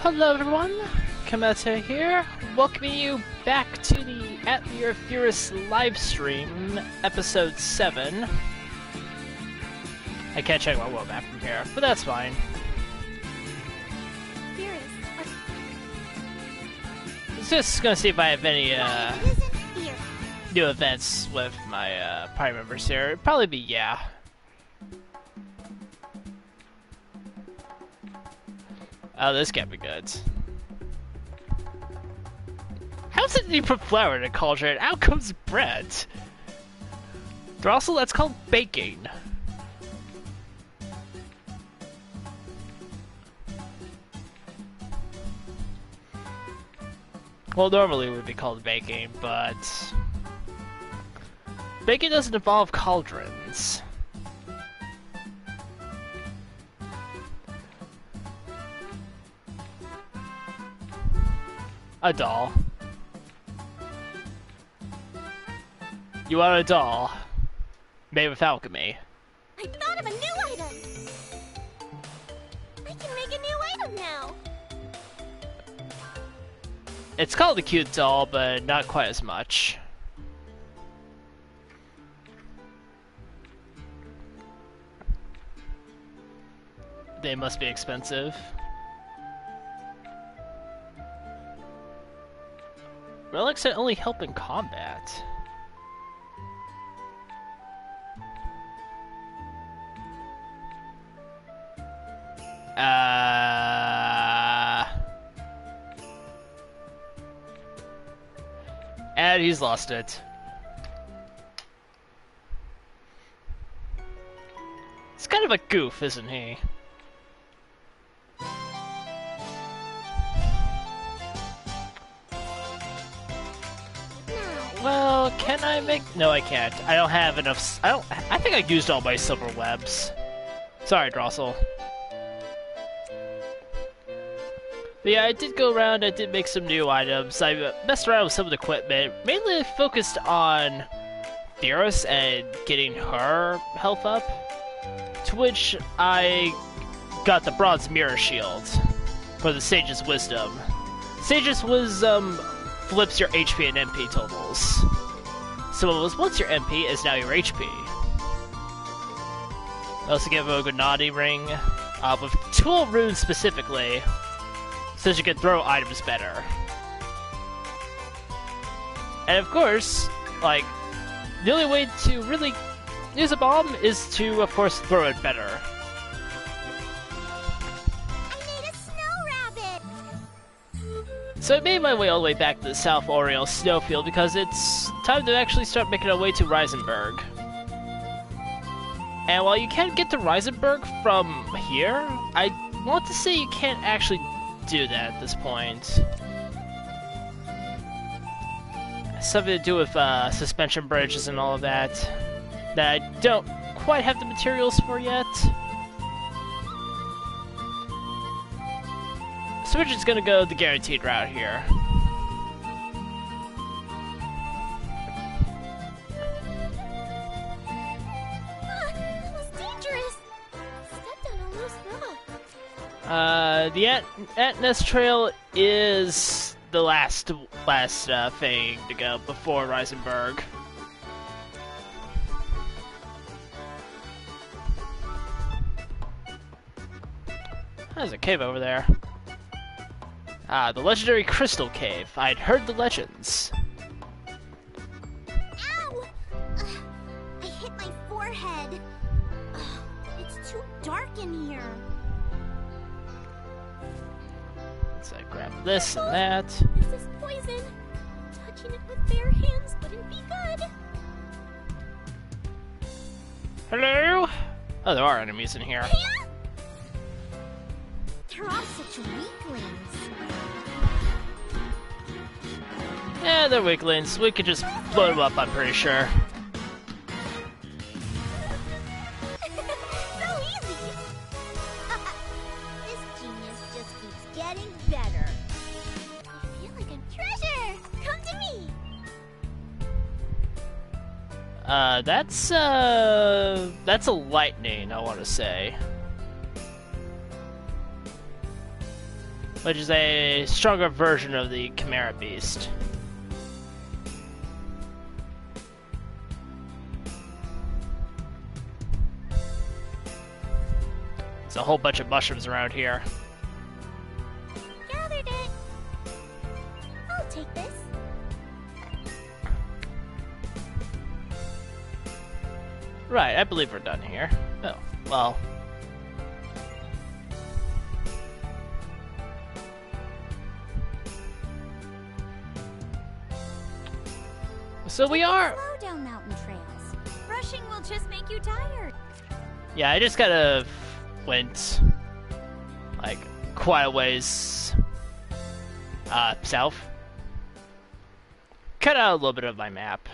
Hello everyone, Komoto here, welcoming you back to the Atelier Firis livestream, episode 7. I can't check my world map from here, but that's fine. Just gonna see if I have any new events with my party members here. It'd probably be yeah. Oh, this can't be good. How's it you put flour in a cauldron? Out comes bread. Drossel, that's called baking. Well, normally it would be called baking, but baking doesn't involve cauldrons. A doll. You want a doll made with alchemy. I thought of a new item! I can make a new item now! It's called a cute doll, but not quite as much. They must be expensive. Relics that only help in combat. And he's lost it. He's kind of a goof, isn't he? Well, can I make... No, I can't. I don't have enough... I think I used all my silver webs. Sorry, Drossel. But yeah, I did go around, I did make some new items. I messed around with some of the equipment. Mainly focused on Firis and getting her health up. To which I got the bronze mirror shield for the Sage's Wisdom. Sage's Wisdom flips your HP and MP totals. So what was once your MP is now your HP. I also give a Gennady ring with tool runes specifically, so that you can throw items better. And of course, like, the only way to really use a bomb is to, of course, throw it better. So I made my way all the way back to the South Oriole snowfield because it's time to actually start making our way to Risingburg. And while you can't get to Risingburg from here, I want to say you can't actually do that at this point. Something to do with suspension bridges and all of that I don't quite have the materials for yet. So we're just gonna go the guaranteed route here. That was dangerous. Stepped on a loose rock. The Ant Nest Trail is the last thing to go before Risingburg. There's a cave over there. Ah, the legendary Crystal Cave. I'd heard the legends. Ow! I hit my forehead. It's too dark in here. So I grab this and that. This is poison. Touching it with bare hands wouldn't be good. Hello? Oh, there are enemies in here. They're all such weaklings. Yeah, they're weaklings. We could just blow them up, I'm pretty sure. So easy! This genius just keeps getting better. I feel like a treasure! Come to me! That's a lightning, I want to say. which is a stronger version of the Chimera Beast. There's a whole bunch of mushrooms around here. Gathered it. I'll take this. Right, I believe we're done here. Oh, well. So we are... Slow down mountain trails. Rushing will just make you tired. Yeah, I just kind of went, like, quite a ways south. Cut out a little bit of my map.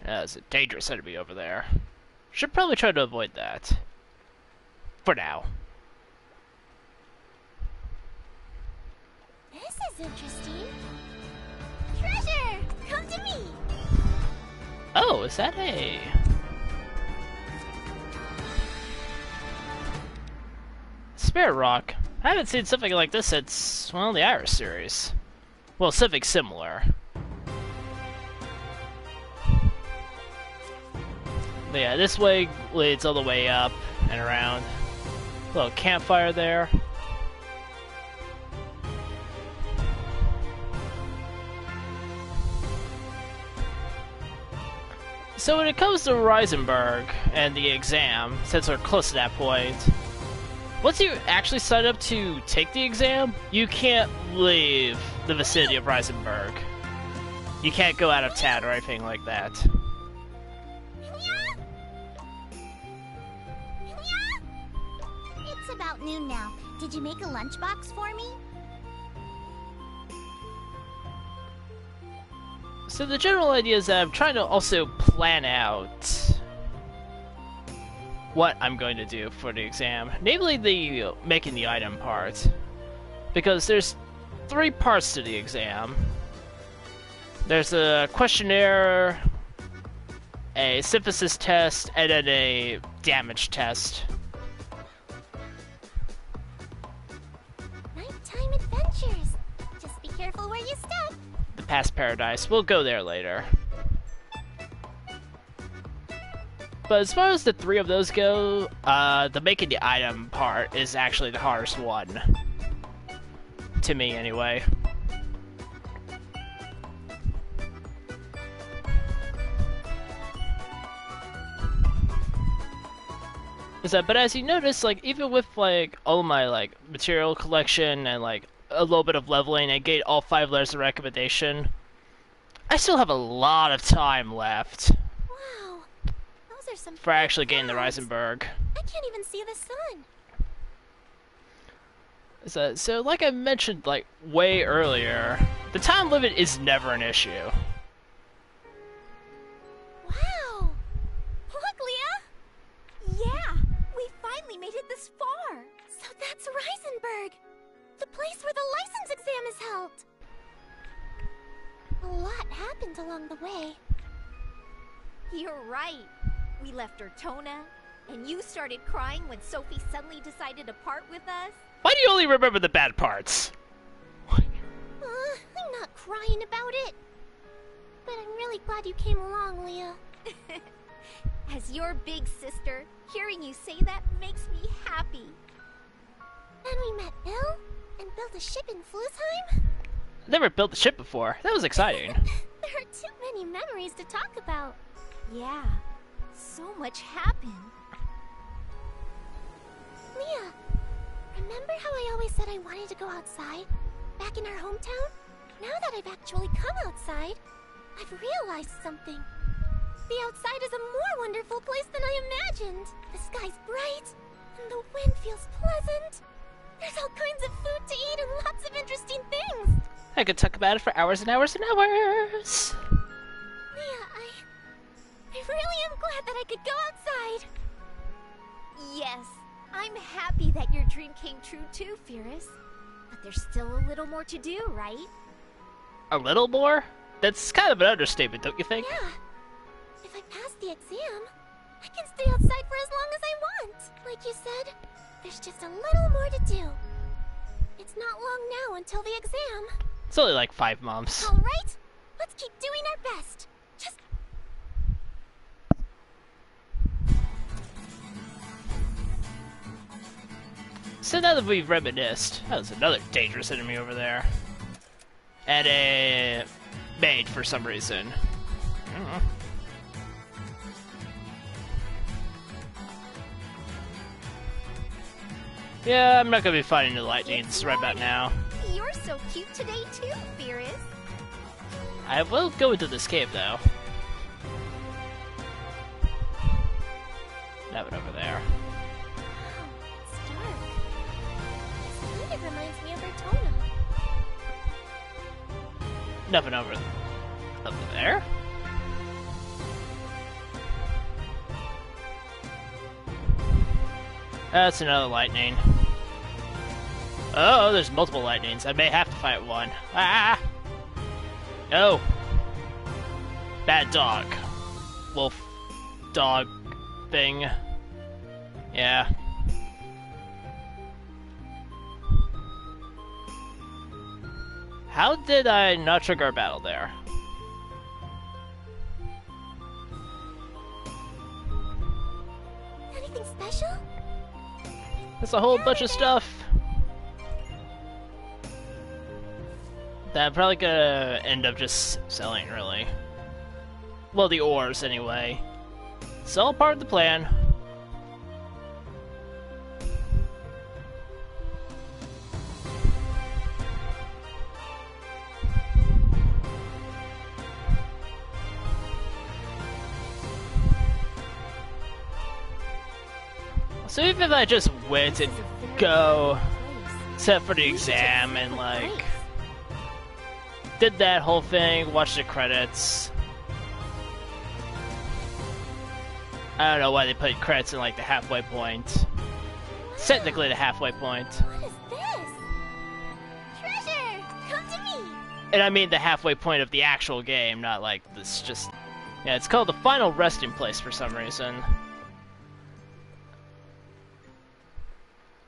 It's a dangerous enemy over there. Should probably try to avoid that. For now. This is interesting. Treasure! Come to me! Oh, is that a... Spirit Rock? I haven't seen something like this since, well, the Iris series. Well, something similar. But yeah, this way leads all the way up and around. Little campfire there. So when it comes to Risingburg and the exam, since we're close to that point, once you actually sign up to take the exam, you can't leave the vicinity of Risingburg. You can't go out of town or anything like that. It's about noon now. Did you make a lunchbox for me? So the general idea is that I'm trying to also plan out what I'm going to do for the exam, namely the making the item part, because there's 3 parts to the exam. There's a questionnaire, a synthesis test, and then a damage test. Nighttime adventures. Just be careful where you step. The past paradise. We'll go there later. But as far as the 3 of those go, the making the item part is actually the hardest one. To me, anyway. But as you notice, like, even with, like, all my, like, material collection and, like, a little bit of leveling and getting all 5 letters of recommendation, I still have a lot of time left. Wow. Those are some For actually getting the clouds. Risingburg. I can't even see the sun. So like I mentioned, like, way earlier, the time limit is never an issue. Wow. Look, Leah. Yeah, we finally made it this far. So that's Risingburg, the place where the license exam is held. A lot happened along the way. You're right. We left her Tona, and you started crying when Sophie suddenly decided to part with us. Why do you only remember the bad parts? I'm not crying about it. But I'm really glad you came along, Leah. As your big sister, hearing you say that makes me happy. Then we met Bill and built a ship in Flusheim. Never built a ship before. That was exciting. There are too many memories to talk about. Yeah, so much happened. Leah, remember how I always said I wanted to go outside? Back in our hometown? Now that I've actually come outside, I've realized something. The outside is a more wonderful place than I imagined. The sky's bright, and the wind feels pleasant. There's all kinds of food to eat and lots of interesting things. I could talk about it for hours and hours and hours. Leah, I really am glad that I could go outside. Yes, I'm happy that your dream came true too, Firis. But there's still a little more to do, right? A little more? That's kind of an understatement, don't you think? Yeah. If I pass the exam, I can stay outside for as long as I want. Like you said, there's just a little more to do. It's not long now until the exam. It's only like 5 months. All right, let's keep doing our best. Just... So now that we've reminisced, that was another dangerous enemy over there. And a maid for some reason. I don't know. Yeah, I'm not gonna be fighting the lightnings right about now. You're so cute today too, Firis. I will go into this cave though. Nothing over there. It's dark. This kind of reminds me of her Tona. Nothing over there. That's another lightning. Oh, there's multiple lightnings. I may have to fight one. Ah! No! Bad dog. Wolf dog thing. Yeah. How did I not trigger a battle there? Anything special? That's a whole bunch of stuff. That I'm probably gonna end up just selling, really. Well, the ores, anyway. It's all part of the plan. So even if I just went and go, set for the exam, and like, did that whole thing, watched the credits. I don't know why they put credits in like the halfway point. It's technically the halfway point. What is this? Treasure! Come to me! And I mean the halfway point of the actual game, not like this just... Yeah, it's called the final resting place for some reason.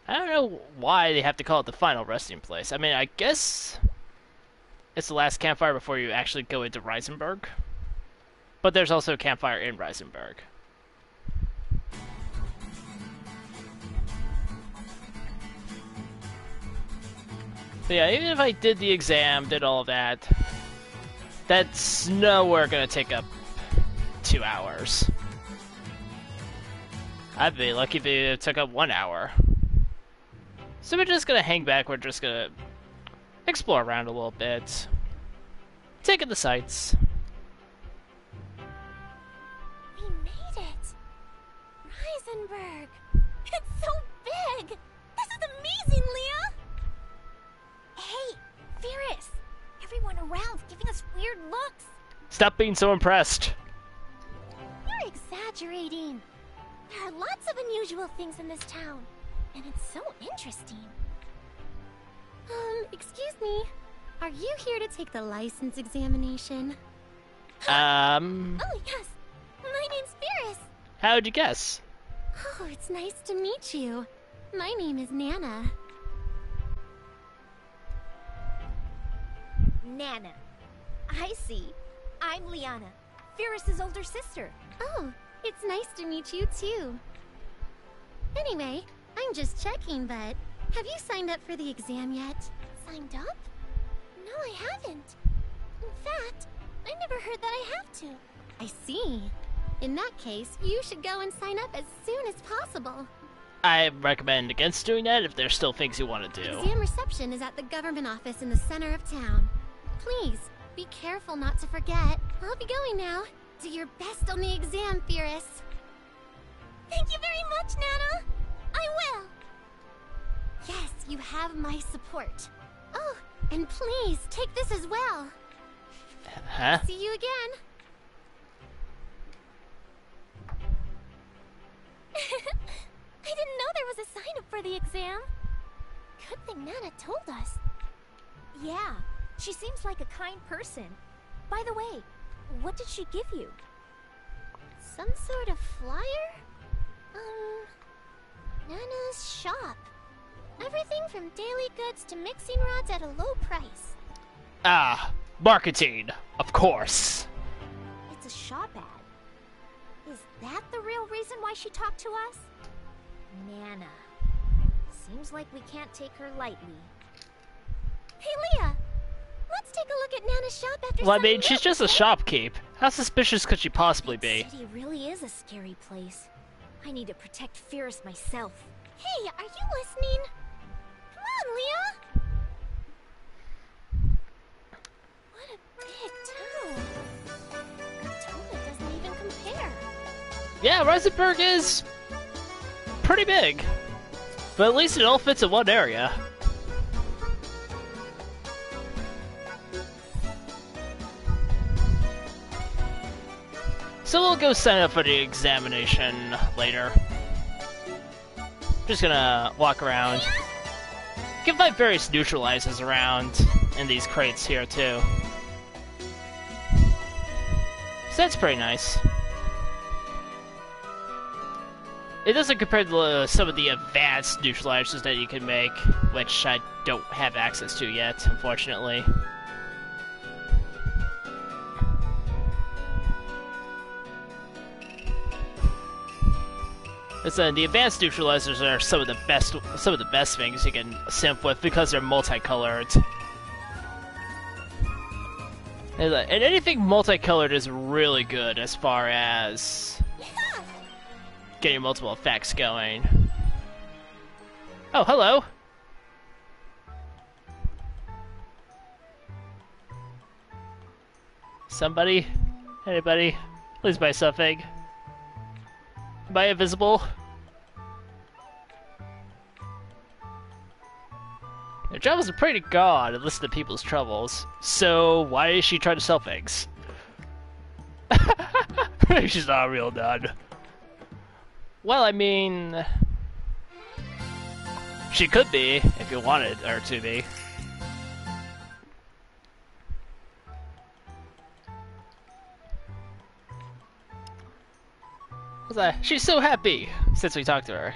I don't know why they have to call it the final resting place. I mean, I guess it's the last campfire before you actually go into Risingburg. But there's also a campfire in Risingburg. But yeah, even if I did the exam, did all of that, that's nowhere gonna take up 2 hours. I'd be lucky if it took up 1 hour. So we're just gonna hang back, we're just gonna explore around a little bit. Take in the sights. We made it! Risingburg! It's so big! This is amazing, Leah! Hey, Firis! Everyone around's giving us weird looks. Stop being so impressed. You're exaggerating. There are lots of unusual things in this town, and it's so interesting. Excuse me. Are you here to take the license examination? Oh, yes. My name's Firis. How'd you guess? Oh, it's nice to meet you. My name is Nana. Nana. I see. I'm Liana, Firis' older sister. Oh, it's nice to meet you too. Anyway, I'm just checking, but have you signed up for the exam yet? Signed up? No, I haven't. In fact, I never heard that I have to. I see. In that case, you should go and sign up as soon as possible. I recommend against doing that if there's still things you want to do. Exam reception is at the government office in the center of town. Please, be careful not to forget. I'll be going now. Do your best on the exam, Firis. Thank you very much, Nana. I will. Yes, you have my support. Oh, and please take this as well. Huh? See you again. I didn't know there was a sign-up for the exam. Good thing Nana told us. Yeah, she seems like a kind person. By the way, what did she give you? Some sort of flyer? Nana's shop. Everything from daily goods to mixing rods at a low price. Ah, marketing, of course. It's a shop ad. Is that the real reason why she talked to us? Nana. Seems like we can't take her lightly. Hey, Leah! Let's take a look at Nana's shop after Well, I mean, signing she's up, just a okay? shopkeep. How suspicious could she possibly be? The city really is a scary place. I need to protect Firis myself. Hey, are you listening? Come on, Leah! What a big town. Tona doesn't even compare. Yeah, Risingburg is pretty big. But at least it all fits in one area. So we'll go sign up for the examination later. Just gonna walk around. You can find various neutralizers around in these crates here too. So that's pretty nice. It doesn't compare to some of the advanced neutralizers that you can make, which I don't have access to yet, unfortunately. Listen, the advanced neutralizers are some of the best things you can simp with because they're multicolored. And anything multicolored is really good as far as getting multiple effects going. Oh, hello! Somebody? Anybody? Please buy something. Am I invisible? Their job is to pray to God and listen to people's troubles. So why is she trying to sell things? Maybe she's not a real nun. Well, I mean, she could be if you wanted her to be. She's so happy since we talked to her.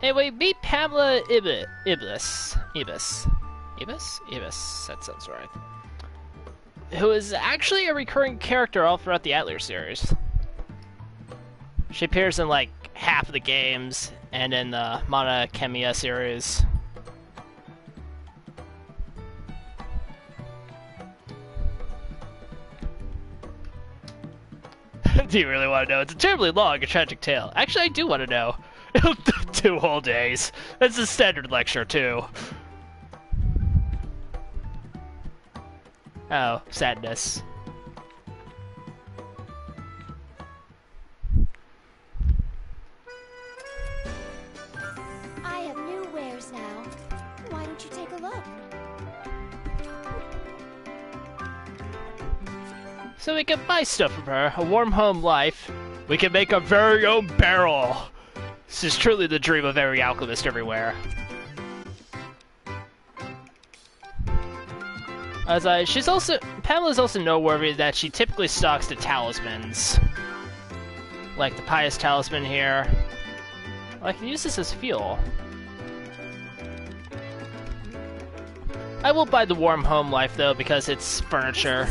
Anyway, meet Pamela Ibis, that sounds right. Who is actually a recurring character all throughout the Atelier series. She appears in like half of the games and in the Alchemy series. Do you really want to know? It's a terribly long and tragic tale. Actually, I do want to know. 2 whole days. That's a standard lecture, too. Oh, sadness. I have new wares now. Why don't you take a look? So we can buy stuff from her, a warm home life. We can make our very own barrel. This is truly the dream of every alchemist everywhere. Pamela's also noteworthy that she typically stocks the talismans. Like the pious talisman here. Well, I can use this as fuel. I will buy the warm home life though because it's furniture.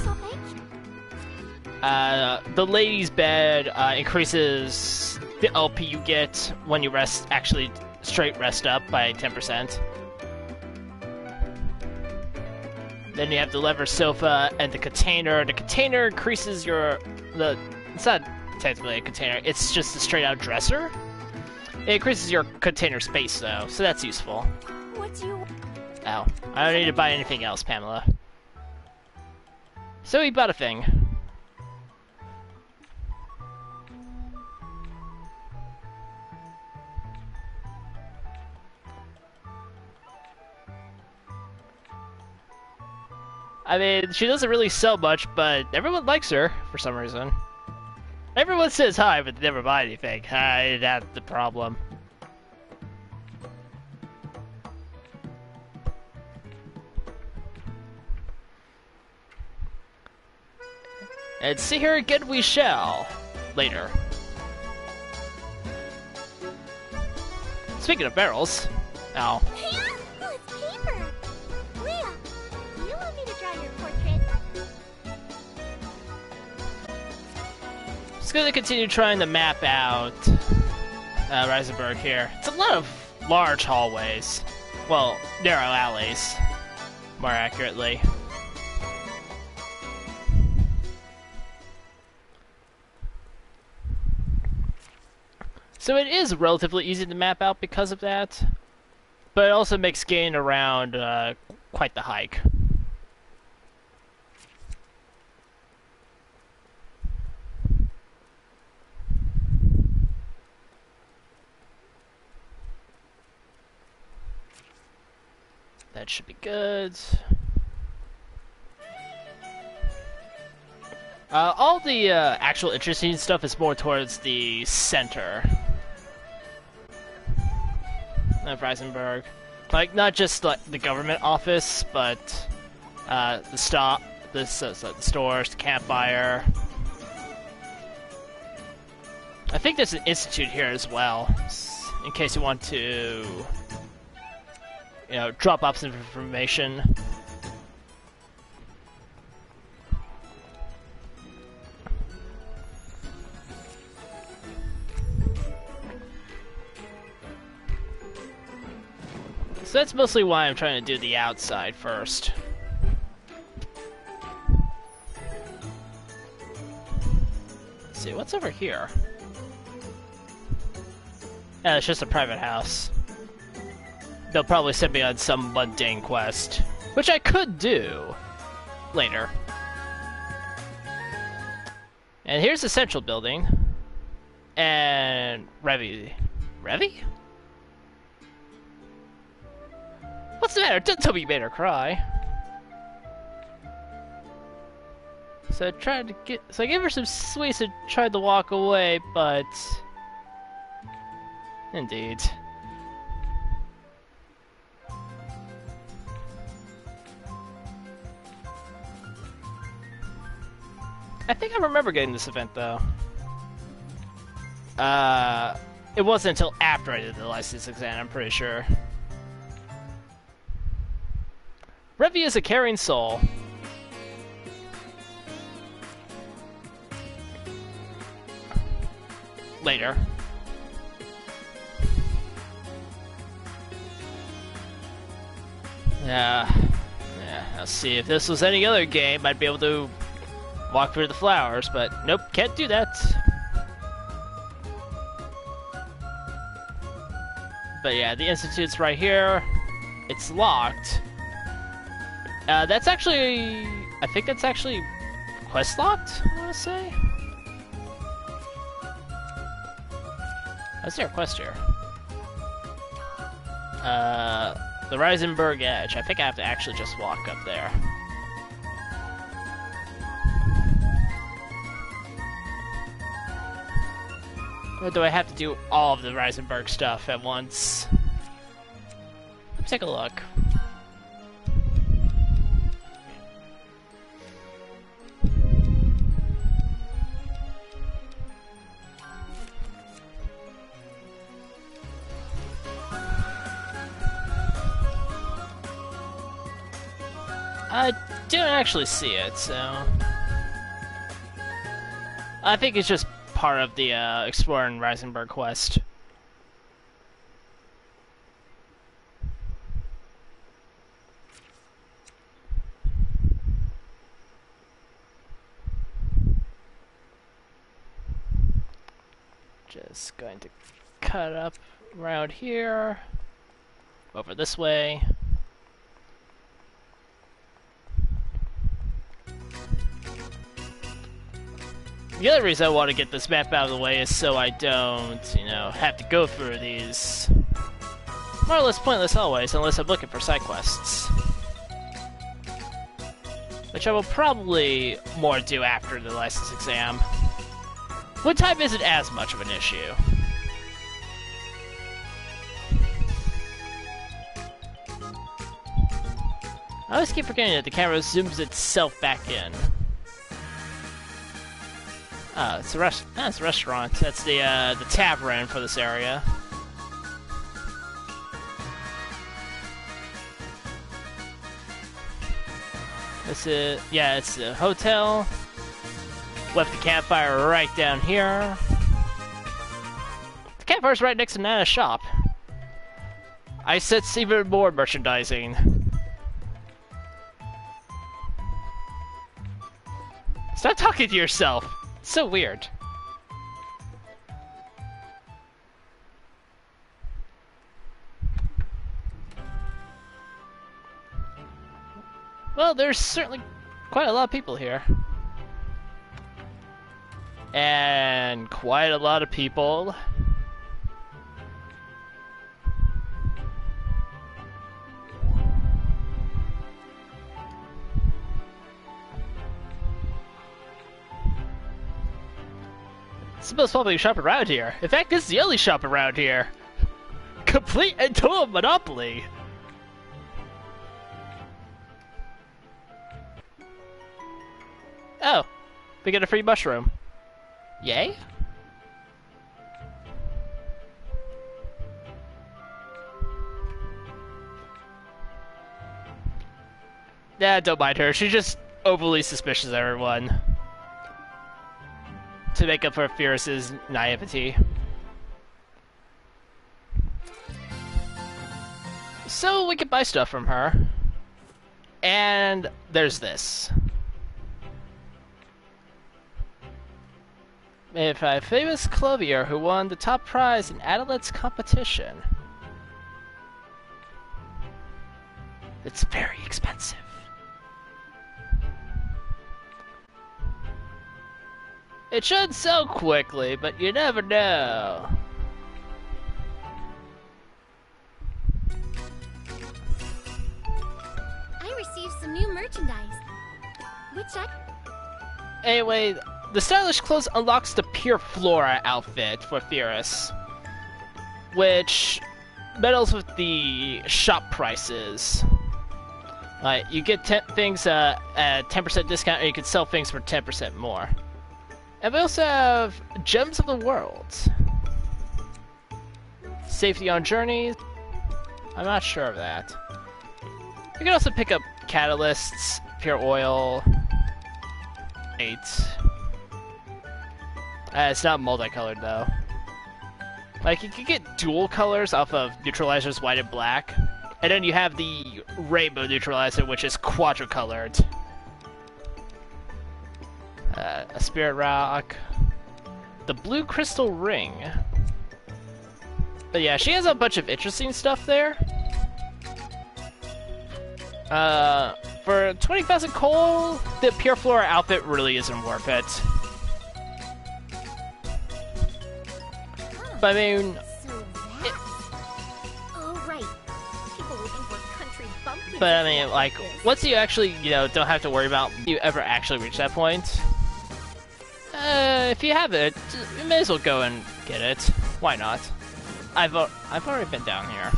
The lady's bed increases the LP you get when you straight rest up by 10%. Then you have the leather sofa and the container. The container increases it's not technically a container, it's just a straight out dresser. It increases your container space though, so that's useful. What do you... Oh, I don't need to buy anything else, Pamela. So we bought a thing. I mean, she doesn't really sell much, but everyone likes her for some reason. Everyone says hi, but they never buy anything. That's the problem. And see her again we shall. Later. speaking of barrels, oh. Oh, it's paper! Leah, do you want me to draw your portrait? Just gonna continue trying to map out Risingburg here. It's a lot of large hallways. Well, narrow alleys, more accurately. So it is relatively easy to map out because of that, but it also makes getting around quite the hike. That should be good. All the actual interesting stuff is more towards the center of Risingburg. Like, not just like the government office, but the stores, the campfire. I think there's an institute here as well, in case you want to, you know, drop off some information. So that's mostly why I'm trying to do the outside first. Let's see, what's over here? Yeah, it's just a private house. They'll probably send me on some mundane quest, which I could do later. And here's the central building. And Revy. Revy? What's the matter? Don't tell me you made her cry. So I gave her some sweets and tried to walk away, but indeed. I think I remember getting this event though. It wasn't until after I did the license exam, I'm pretty sure. Revy is a caring soul. Later. Yeah, let's see, if this was any other game, I'd be able to walk through the flowers, but nope, can't do that. But yeah, the Institute's right here. It's locked. That's actually, I think that's actually quest locked, I want to say. Is there a quest here? The Risingburg Edge. I think I have to actually just walk up there. Or do I have to do all of the Risingburg stuff at once? Let's take a look. I didn't actually see it, so I think it's just part of the exploring Risingburg quest. Just going to cut up around here, over this way. The other reason I want to get this map out of the way is so I don't, you know, have to go through these more or less pointless hallways unless I'm looking for side quests. Which I will probably more do after the license exam. When time isn't as much of an issue. I always keep forgetting that the camera zooms itself back in. Oh, it's a restaurant. That's the tavern for this area. This is, yeah, it's a hotel. Left the campfire right down here. The campfire's right next to Nana's shop. I sense even more merchandising. Stop talking to yourself. It's so weird. Well, there's certainly quite a lot of people here. And quite a lot of people. It's the most popular shop around here. In fact, this is the only shop around here. Complete and total monopoly. Oh, we get a free mushroom. Yay? Nah, don't mind her. She's just overly suspicious of everyone. To make up for Firis' naivety. So we can buy stuff from her. And there's this. If a famous clothier who won the top prize in Adelette's competition. It's very expensive. It should sell quickly, but you never know. I received some new merchandise. Anyway, the stylish clothes unlocks the Pure Flora outfit for Firis, which meddles with the shop prices. You get things at 10% discount, and you can sell things for 10% more. And we also have Gems of the World. Safety on journeys. I'm not sure of that. You can also pick up catalysts, pure oil, 8. It's not multicolored though. Like, you can get dual colors off of neutralizers, white and black. And then you have the rainbow neutralizer, which is quadricolored. A spirit rock. The blue crystal ring. But yeah, she has a bunch of interesting stuff there. For 20,000 coal, the Pure Flora outfit really isn't worth it. But I mean, but I mean, like, once you actually, don't have to worry about you ever actually reach that point. If you have it, you may as well go and get it. Why not? I've already been down here.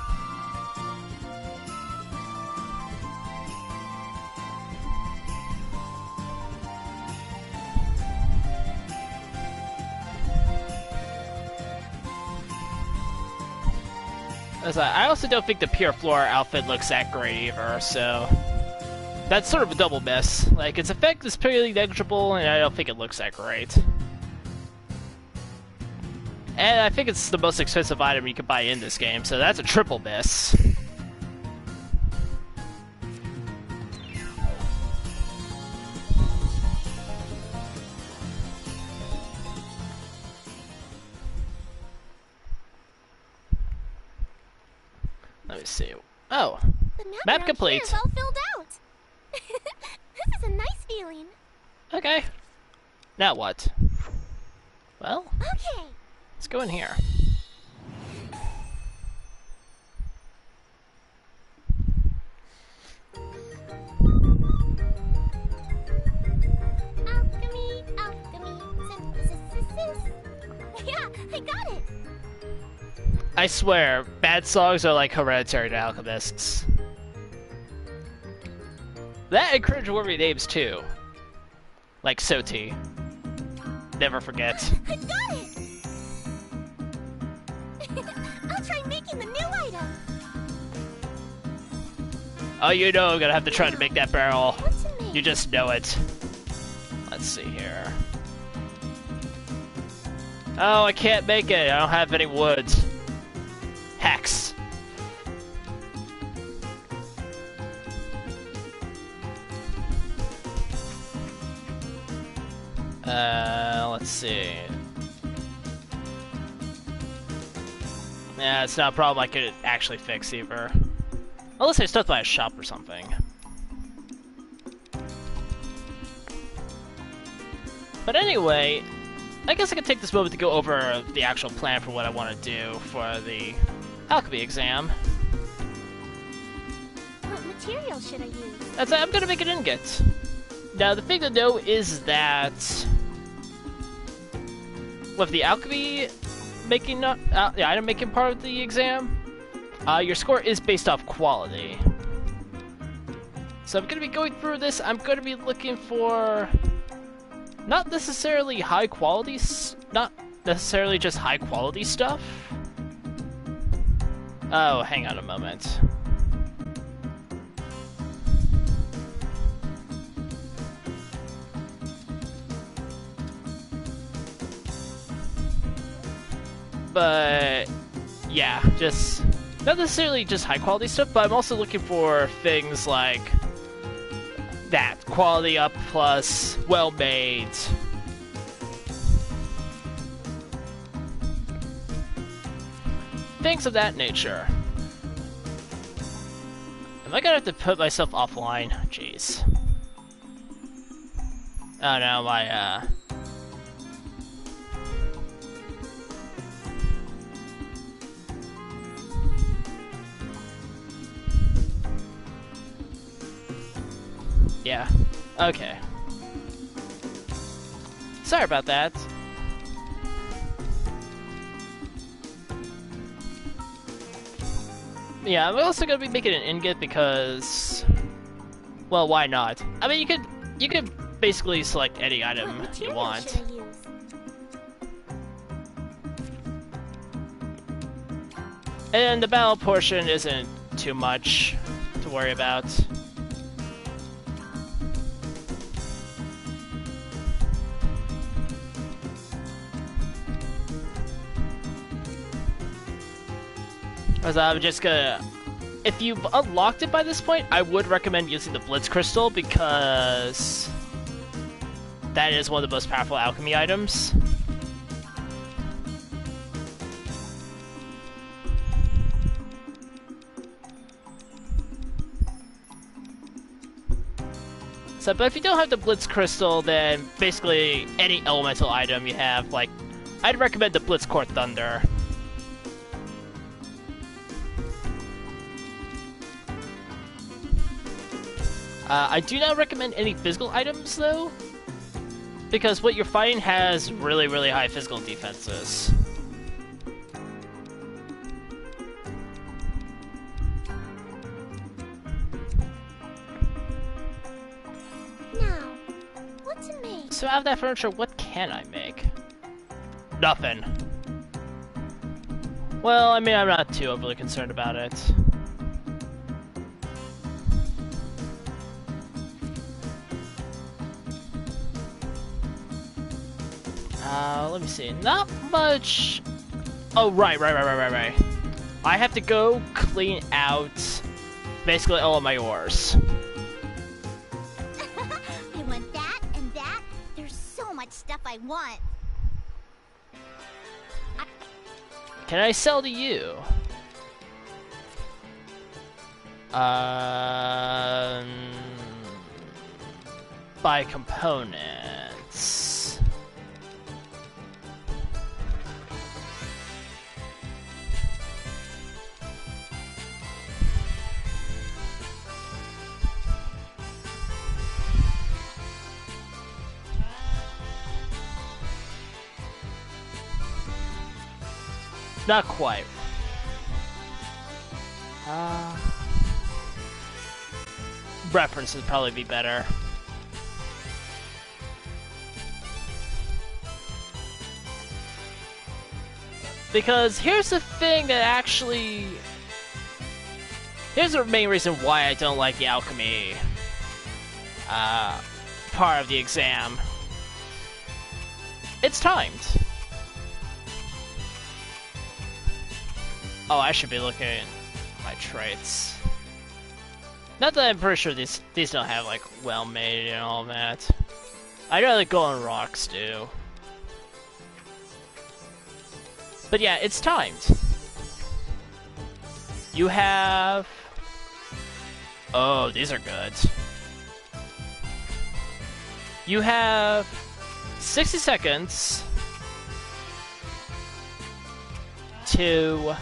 I also don't think the Pure Flora outfit looks that great either, so that's sort of a double miss. Like, its effect is pretty negligible, and I don't think it looks that great. And I think it's the most expensive item you can buy in this game, so that's a triple miss. Let me see. Oh, map complete. Is all filled out. This is a nice feeling. Okay. Now what? Well, okay. Let's go in here. Alchemy, alchemy, synthesis. Yeah, I got it. I swear, bad songs are like hereditary to alchemists. That and cringeworthy names too. Like Soti. Never forget. I got it! I'll try making the new item. Oh, I'm gonna have to try to make that barrel. What to make? You just know it. Let's see here. Oh, I can't make it. I don't have any wood. Hex. Let's see. Yeah, it's not a problem I could actually fix either. Unless I stuck by a shop or something. But anyway, I guess I could take this moment to go over the actual plan for what I want to do for the Alchemy exam. What material should I use? I'm gonna make an ingot. Now, the thing to know is that with the Alchemy making the item making part of the exam, your score is based off quality. So I'm gonna be going through this. I'm gonna be looking for not necessarily high quality, not necessarily just high quality stuff. Oh, hang on a moment. But yeah, just not necessarily just high quality stuff, but I'm also looking for things like that quality up plus well made. Things of that nature. Am I gonna have to put myself offline? Jeez. Oh no, my yeah. Okay. Sorry about that. Yeah, I'm also gonna be making an ingot because, well, why not? I mean, you could basically select any item you want. And the battle portion isn't too much to worry about. Because I'm just gonna... If you've unlocked it by this point, I would recommend using the Blitz Crystal because that is one of the most powerful alchemy items. So, but if you don't have the Blitz Crystal, then basically any elemental item you have, like, I'd recommend the Blitz Core Thunder. I do not recommend any physical items, though, because what you're fighting has really, really high physical defenses. Now, what to make? So out of that furniture, what can I make? Nothing. Well, I mean, I'm not too overly concerned about it. Let me see. Not much. Oh, right. I have to go clean out basically all of my ores. I want that and that. There's so much stuff I want. Can I sell to you? Buy components. Not quite. Reference would probably be better. Because here's the thing that actually... Here's the main reason why I don't like the Alchemy part of the exam. It's timed. Oh, I should be looking at my traits. Not that I'm pretty sure these don't have like well made and all that. I know that golden rocks do. But yeah, it's timed. You have... Oh, these are good. You have 60 seconds to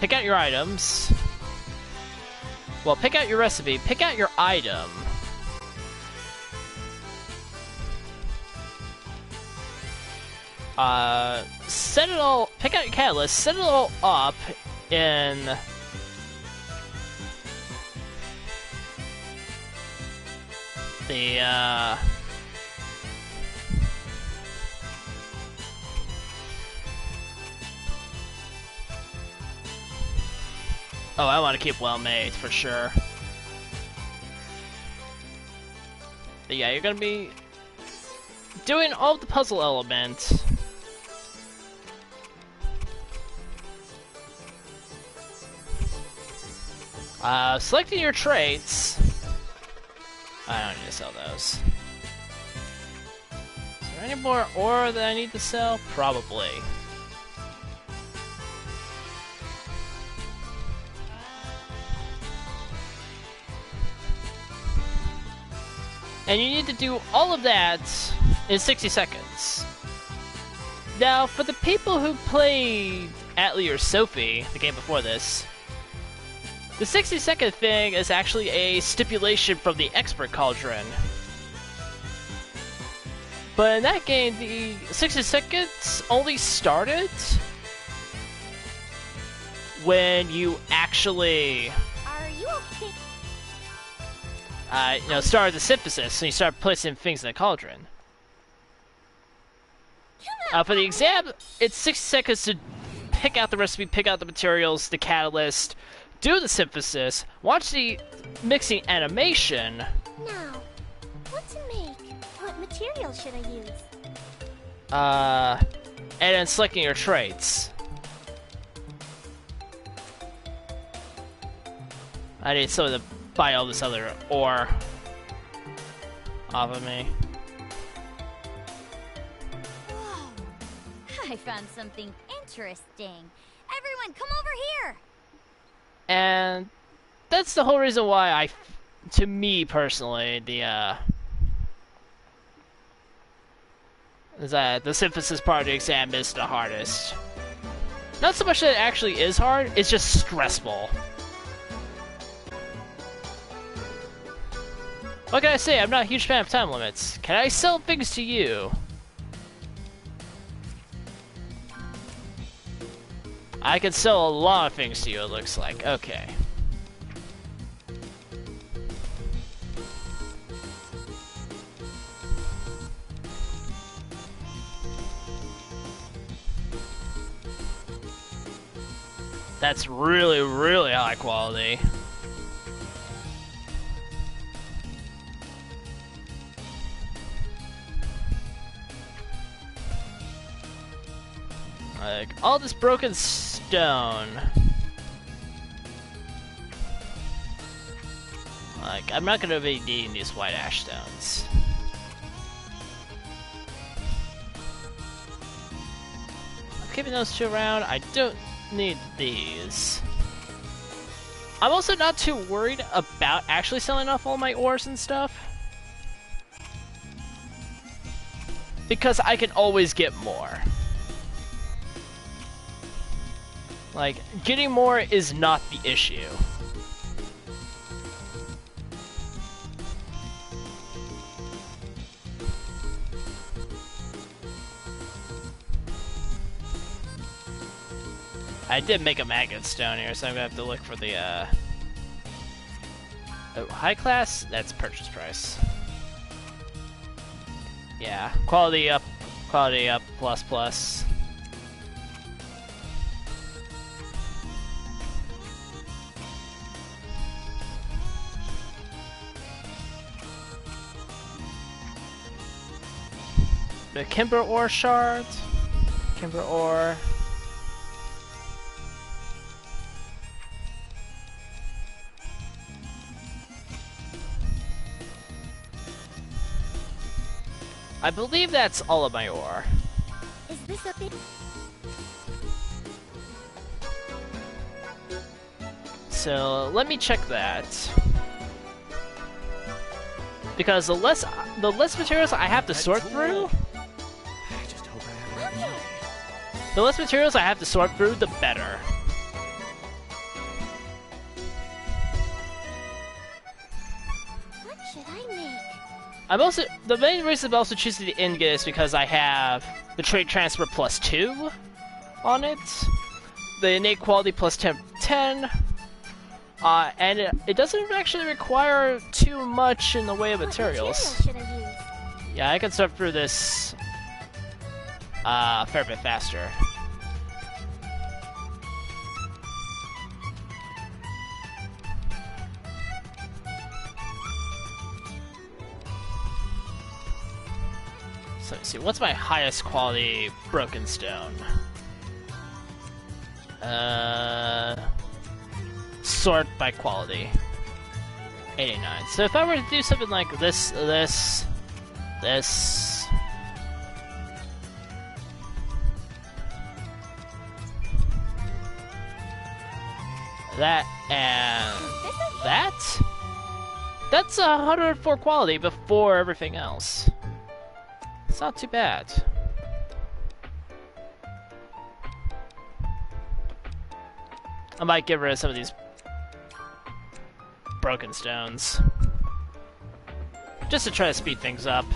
pick out your items. Well, pick out your recipe, pick out your item. Set it all, pick out your catalyst, set it all up in the, oh, I want to keep well made for sure. But yeah, you're gonna be doing all the puzzle elements. Selecting your traits. I don't need to sell those. Is there any more ore that I need to sell? Probably. And you need to do all of that in 60 seconds. Now, for the people who played Atelier or Sophie, the game before this, the 60-second thing is actually a stipulation from the Expert Cauldron. But in that game, the 60 seconds only started when you actually... Are you okay? Started the synthesis, so you start placing things in the cauldron. For the exam, it's 60 seconds to pick out the recipe, pick out the materials, the catalyst, do the synthesis, watch the mixing animation. Now, what to make? What material should I use? And then selecting your traits. I need someone to buy all this other ore off of me. Whoa. I found something interesting. Everyone, come over here! And that's the whole reason why to me personally, the synthesis part of the exam is the hardest. Not so much that it actually is hard, it's just stressful. What can I say? I'm not a huge fan of time limits. Can I sell things to you? I can sell a lot of things to you, it looks like. Okay. That's really, really high quality. Like, all this broken stone. Like, I'm not gonna be needing these white ash stones. I'm keeping those two around. I don't need these. I'm also not too worried about actually selling off all my ores and stuff, because I can always get more. Like, getting more is not the issue. I did make a magnet stone here, so I'm gonna have to look for the, oh, high class? That's purchase price. Yeah, quality up, plus plus. The Kimber ore shard. Kimber ore. I believe that's all of my ore. Is this a big... So let me check that. Because the less materials I have to sort through, I just hope I have enough. the less materials I have to sort through, the better. What should I make? The main reason I'm also choosing the ingot is because I have the trait transfer +2 on it, the innate quality +10, and it doesn't actually require too much in the way of materials. What material should I use? Yeah, I can sort through this a fair bit faster. So let's see, what's my highest quality broken stone? Sort by quality. 89. So if I were to do something like this, that, and that's 104 quality before everything else. It's not too bad. I might get rid of some of these broken stones, just to try to speed things up.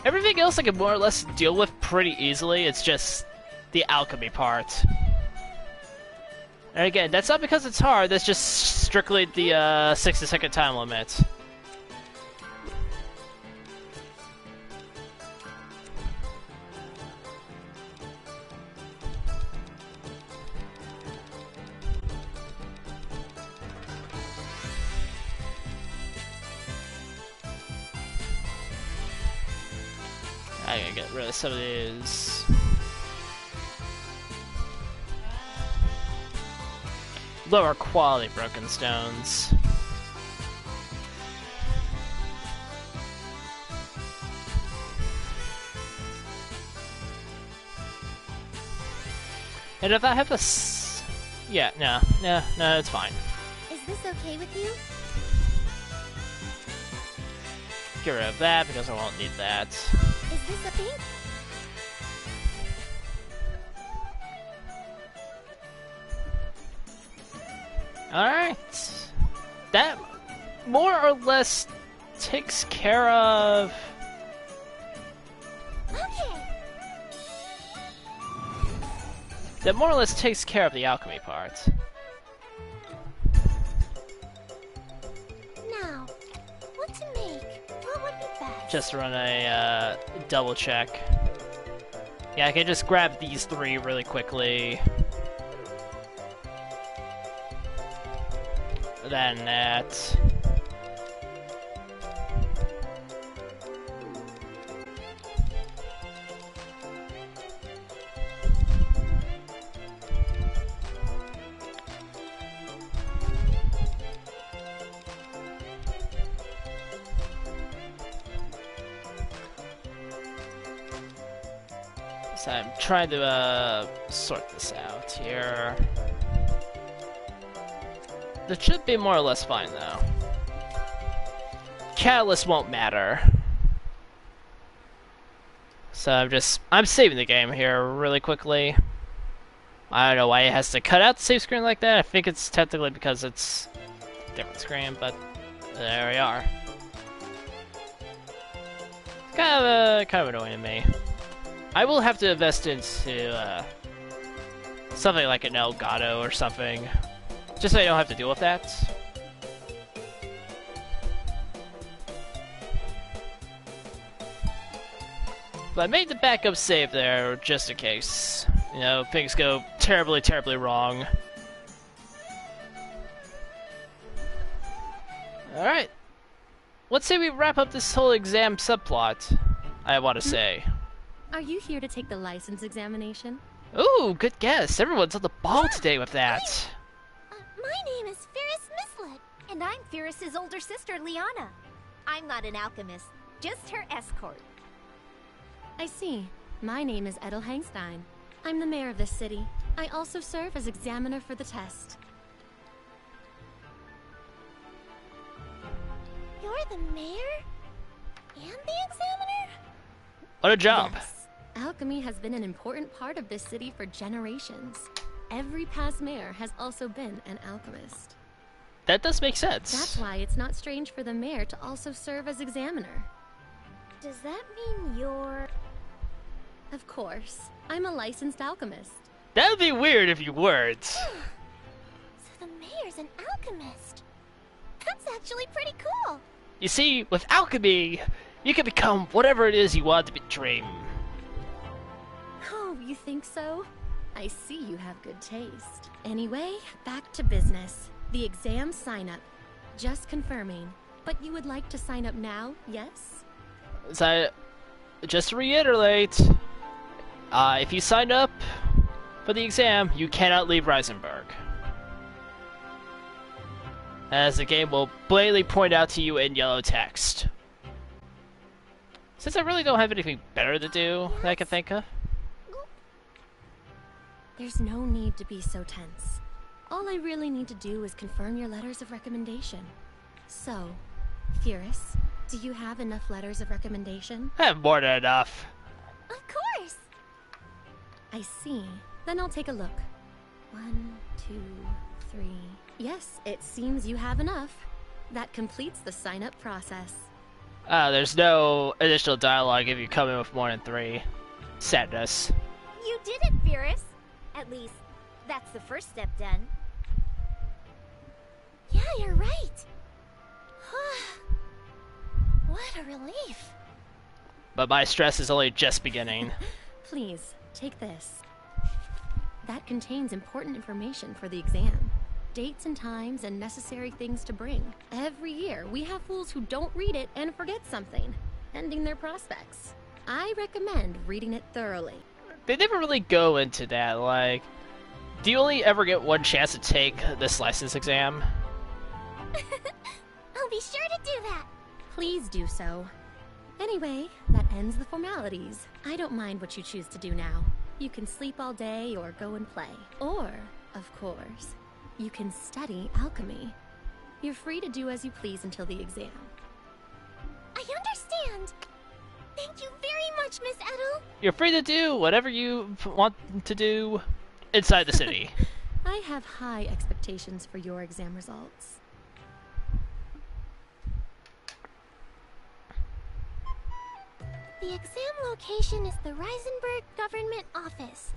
Everything else I can more or less deal with pretty easily, it's just the alchemy part. And again, that's not because it's hard, that's just strictly the 60-second time limit. I gotta get rid of some of these lower quality broken stones. And if I have a yeah, no, it's fine. Is this okay with you? Get rid of that because I won't need that. Is this a pink? Alright. That more or less takes care of... Okay. That more or less takes care of the alchemy part. Now, what to make? What would be best? Just run a double check. Yeah, I can just grab these three really quickly. Then that. So I'm trying to sort this out here. That should be more or less fine though. Catalyst won't matter. So I'm saving the game here really quickly. I don't know why it has to cut out the save screen like that. I think it's technically because it's a different screen, but there we are. Kind of annoying to me. I will have to invest into something like an Elgato or something, just so I don't have to deal with that. But I made the backup save there just in case, you know, things go terribly, terribly wrong. Alright. let's say we wrap up this whole exam subplot, I want to say. Are you here to take the license examination? Ooh, good guess. Everyone's on the ball today with that. My name is Firis Mislet. And I'm Firis' older sister, Liana. I'm not an alchemist, just her escort. I see. My name is Edel Hangstein. I'm the mayor of this city. I also serve as examiner for the test. You're the mayor? And the examiner? What a job. Yes. Alchemy has been an important part of this city for generations. Every past mayor has also been an alchemist. That does make sense. That's why it's not strange for the mayor to also serve as examiner. Does that mean you're... Of course. I'm a licensed alchemist. That would be weird if you weren't. So the mayor's an alchemist. That's actually pretty cool. You see, with alchemy, you can become whatever it is you want to dream. Oh, you think so? I see you have good taste. Anyway, back to business. The exam sign-up. Just confirming. But you would like to sign up now, yes? So, just to reiterate, if you sign up for the exam, you cannot leave Risingburg, as the game will blatantly point out to you in yellow text. Since I really don't have anything better to do that I can think of. There's no need to be so tense. All I really need to do is confirm your letters of recommendation. So, Firis, do you have enough letters of recommendation? I have more than enough. Of course. I see. Then I'll take a look. 1, 2, 3. Yes, it seems you have enough. That completes the sign-up process. There's no additional dialogue if you come in with more than 3. Sadness. You did it, Firis! At least, that's the first step done. Yeah, you're right. What a relief. But my stress is only just beginning. Please, take this. That contains important information for the exam. Dates and times and necessary things to bring. Every year, we have fools who don't read it and forget something, ending their prospects. I recommend reading it thoroughly. They never really go into that, like, do you only ever get one chance to take this license exam? I'll be sure to do that. Please do so. Anyway, that ends the formalities. I don't mind what you choose to do now. You can sleep all day or go and play. Or, of course, you can study alchemy. You're free to do as you please until the exam. I understand. Thank you very much, Miss Edel. You're free to do whatever you want to do inside the city. I have high expectations for your exam results. The exam location is the Risingburg Government Office.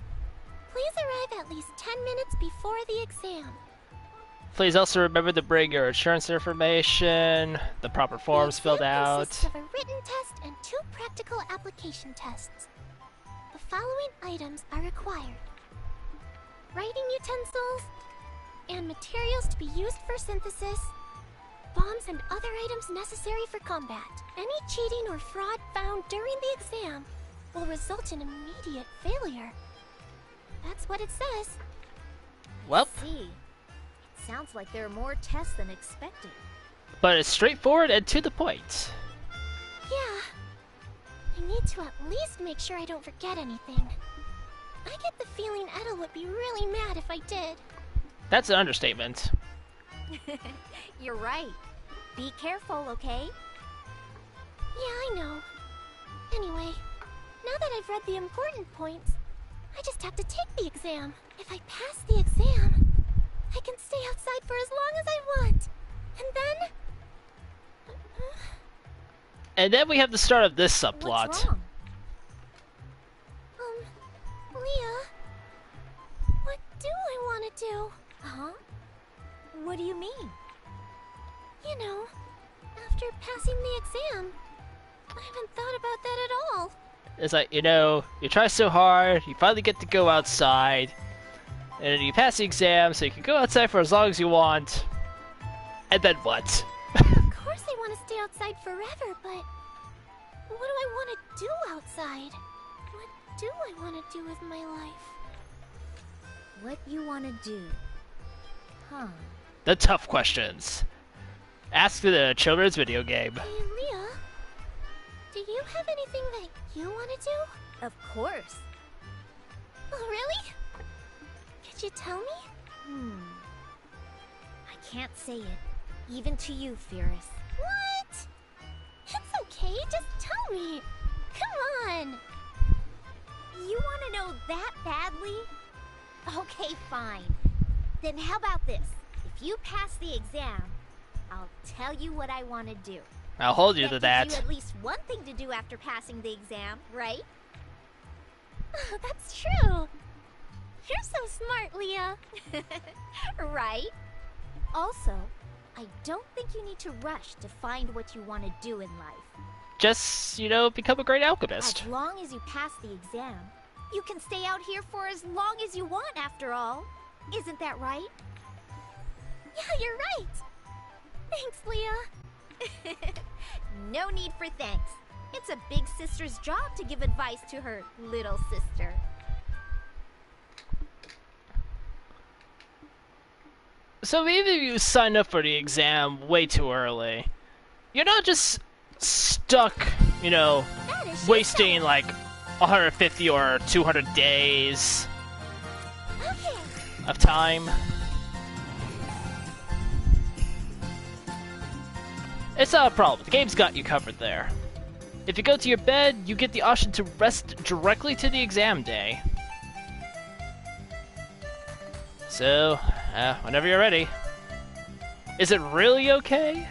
Please arrive at least 10 minutes before the exam. Please also remember to bring your insurance information, the proper forms filled The exam out. consists of a written test and 2 practical application tests. The following items are required: writing utensils and materials to be used for synthesis, bombs and other items necessary for combat. Any cheating or fraud found during the exam will result in immediate failure. That's what it says. Well, See, it sounds like there are more tests than expected. but it's straightforward and to the point. Yeah. I need to at least make sure I don't forget anything. I get the feeling Edel would be really mad if I did. That's an understatement. You're right. Be careful, okay? Yeah, I know. Anyway, now that I've read the important points, I just have to take the exam. If I pass the exam, I can stay outside for as long as I want. And then... And then we have the start of this subplot. What's wrong? Leah, what do I want to do? Huh? What do you mean? You know, after passing the exam, I haven't thought about that at all. It's like, you know, you try so hard, you finally get to go outside, and then you pass the exam so you can go outside for as long as you want. And then what? Of course I want to stay outside forever, but what do I want to do outside? What do I want to do with my life? What you want to do? Huh. The tough questions. Ask the children's video game. Hey, Leah, do you have anything that you want to do? Of course. Oh, really? Could you tell me? I can't say it, even to you, Firis. What? It's okay, just tell me. Come on. You want to know that badly? Okay, fine. Then how about this? If you pass the exam, I'll tell you what I want to do. I'll hold you to That gives that. you at least one thing to do after passing the exam, right? Oh, that's true. You're so smart, Leah. Right? Also, I don't think you need to rush to find what you want to do in life. Just, you know, become a great alchemist. As long as you pass the exam, you can stay out here for as long as you want after all. Isn't that right? Yeah, you're right. Thanks, Leah. No need for thanks. It's a big sister's job to give advice to her little sister. So maybe you signed up for the exam way too early. You're not just stuck, you know, That is wasting like 150 or 200 days Okay. of time. It's not a problem. The game's got you covered there. If you go to your bed, you get the option to rest directly to the exam day. So, whenever you're ready. Is it really okay?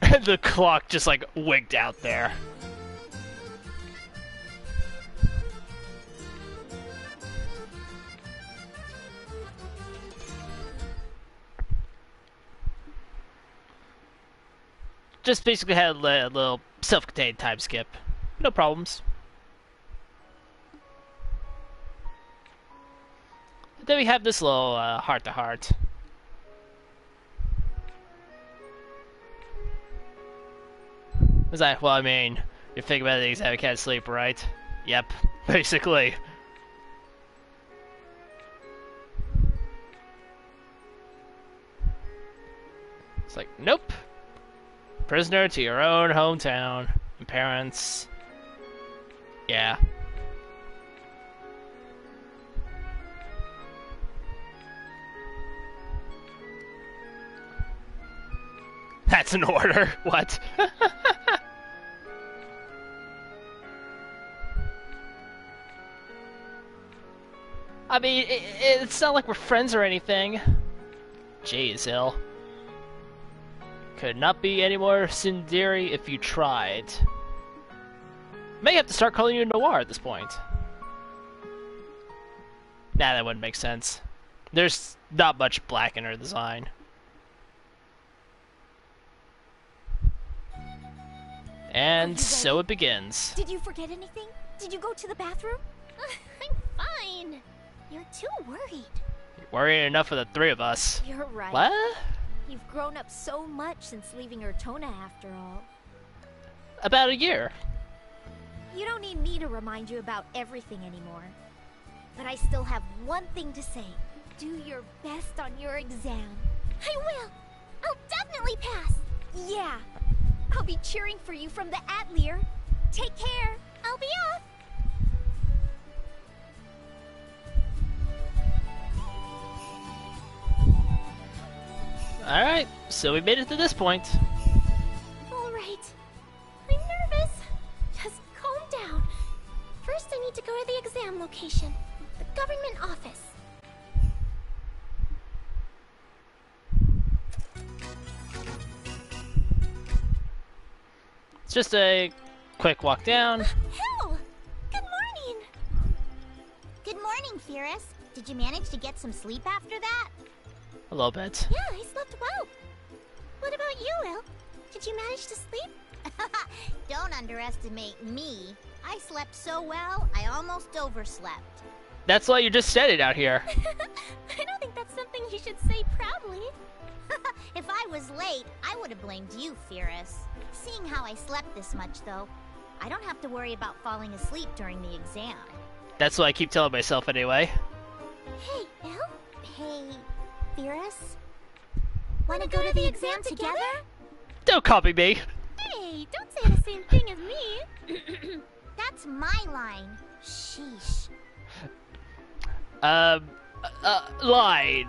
The clock just like wigged out there. Just basically had a little self-contained time skip. No problems. Then we have this little heart-to-heart. Was that? Well, I mean, you're thinking about the exam, you can't sleep, right? Yep, basically. It's like, nope. Prisoner to your own hometown. And parents. Yeah. That's an order. What? I mean, it's not like we're friends or anything. Jeez, Hill. Could not be any more tsundere if you tried. May have to start calling you Noir at this point. Nah, that wouldn't make sense. There's not much black in her design. And so it begins. Did you forget anything? Did you go to the bathroom? I'm fine. You're too worried. You're worrying enough for the three of us. You're right. What? You've grown up so much since leaving your Tona after all. About a year. You don't need me to remind you about everything anymore. But I still have one thing to say. Do your best on your exam. I will. I'll definitely pass. Yeah. I'll be cheering for you from the Atelier. Take care. I'll be off. Alright, so we made it to this point. All right. I'm nervous. Just calm down. First, I need to go to the exam location. The government office. It's just a quick walk down. Hill! Good morning! Good morning, Firis. Did you manage to get some sleep after that? A little bit. Yeah, I slept well. What about you, Will? Did you manage to sleep? Don't underestimate me. I slept so well, I almost overslept. That's why you just said it out here. I don't think that's something you should say proudly. If I was late, I would have blamed you, Firis. Seeing how I slept this much, though, I don't have to worry about falling asleep during the exam. That's what I keep telling myself anyway. Hey, Elle? Hey, Firis? Wanna go to the exam together? Don't copy me. Hey, don't say the same thing as me. That's my line. Sheesh. Line.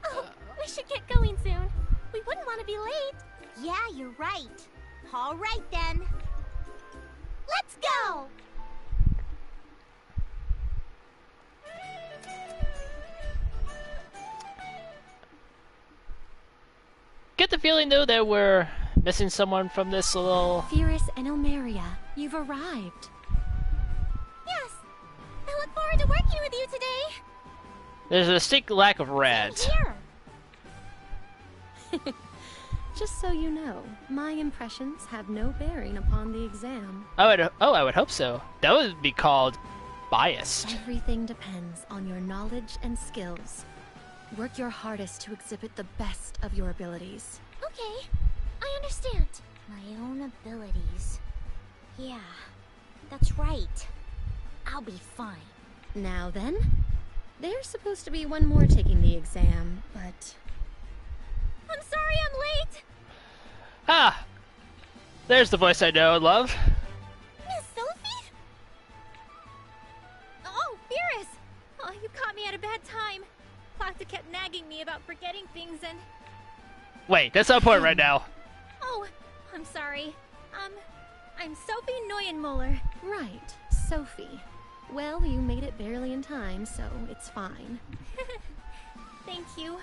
Oh, we should get going soon. We wouldn't want to be late. Yeah, you're right. All right, then. Let's go! Get the feeling though that we're missing someone from this little. Firis and Elmaria, you've arrived. Yes. I look forward to working with you today. There's a distinct lack of reds. Here. Just so you know, my impressions have no bearing upon the exam. I would hope so. That would be called biased. Everything depends on your knowledge and skills. Work your hardest to exhibit the best of your abilities. Okay, I understand. My own abilities. Yeah, that's right. I'll be fine. Now then, there's supposed to be one more taking the exam, but... I'm sorry I'm late. Ah! There's the voice I know and love. Miss Sophie? Oh, Firis! Oh, you caught me at a bad time. Plata kept nagging me about forgetting things and... Wait, that's not important right now. Oh, I'm sorry. I'm Sophie Neuenmuller. Right, Sophie. Well, you made it barely in time, so it's fine. Thank you.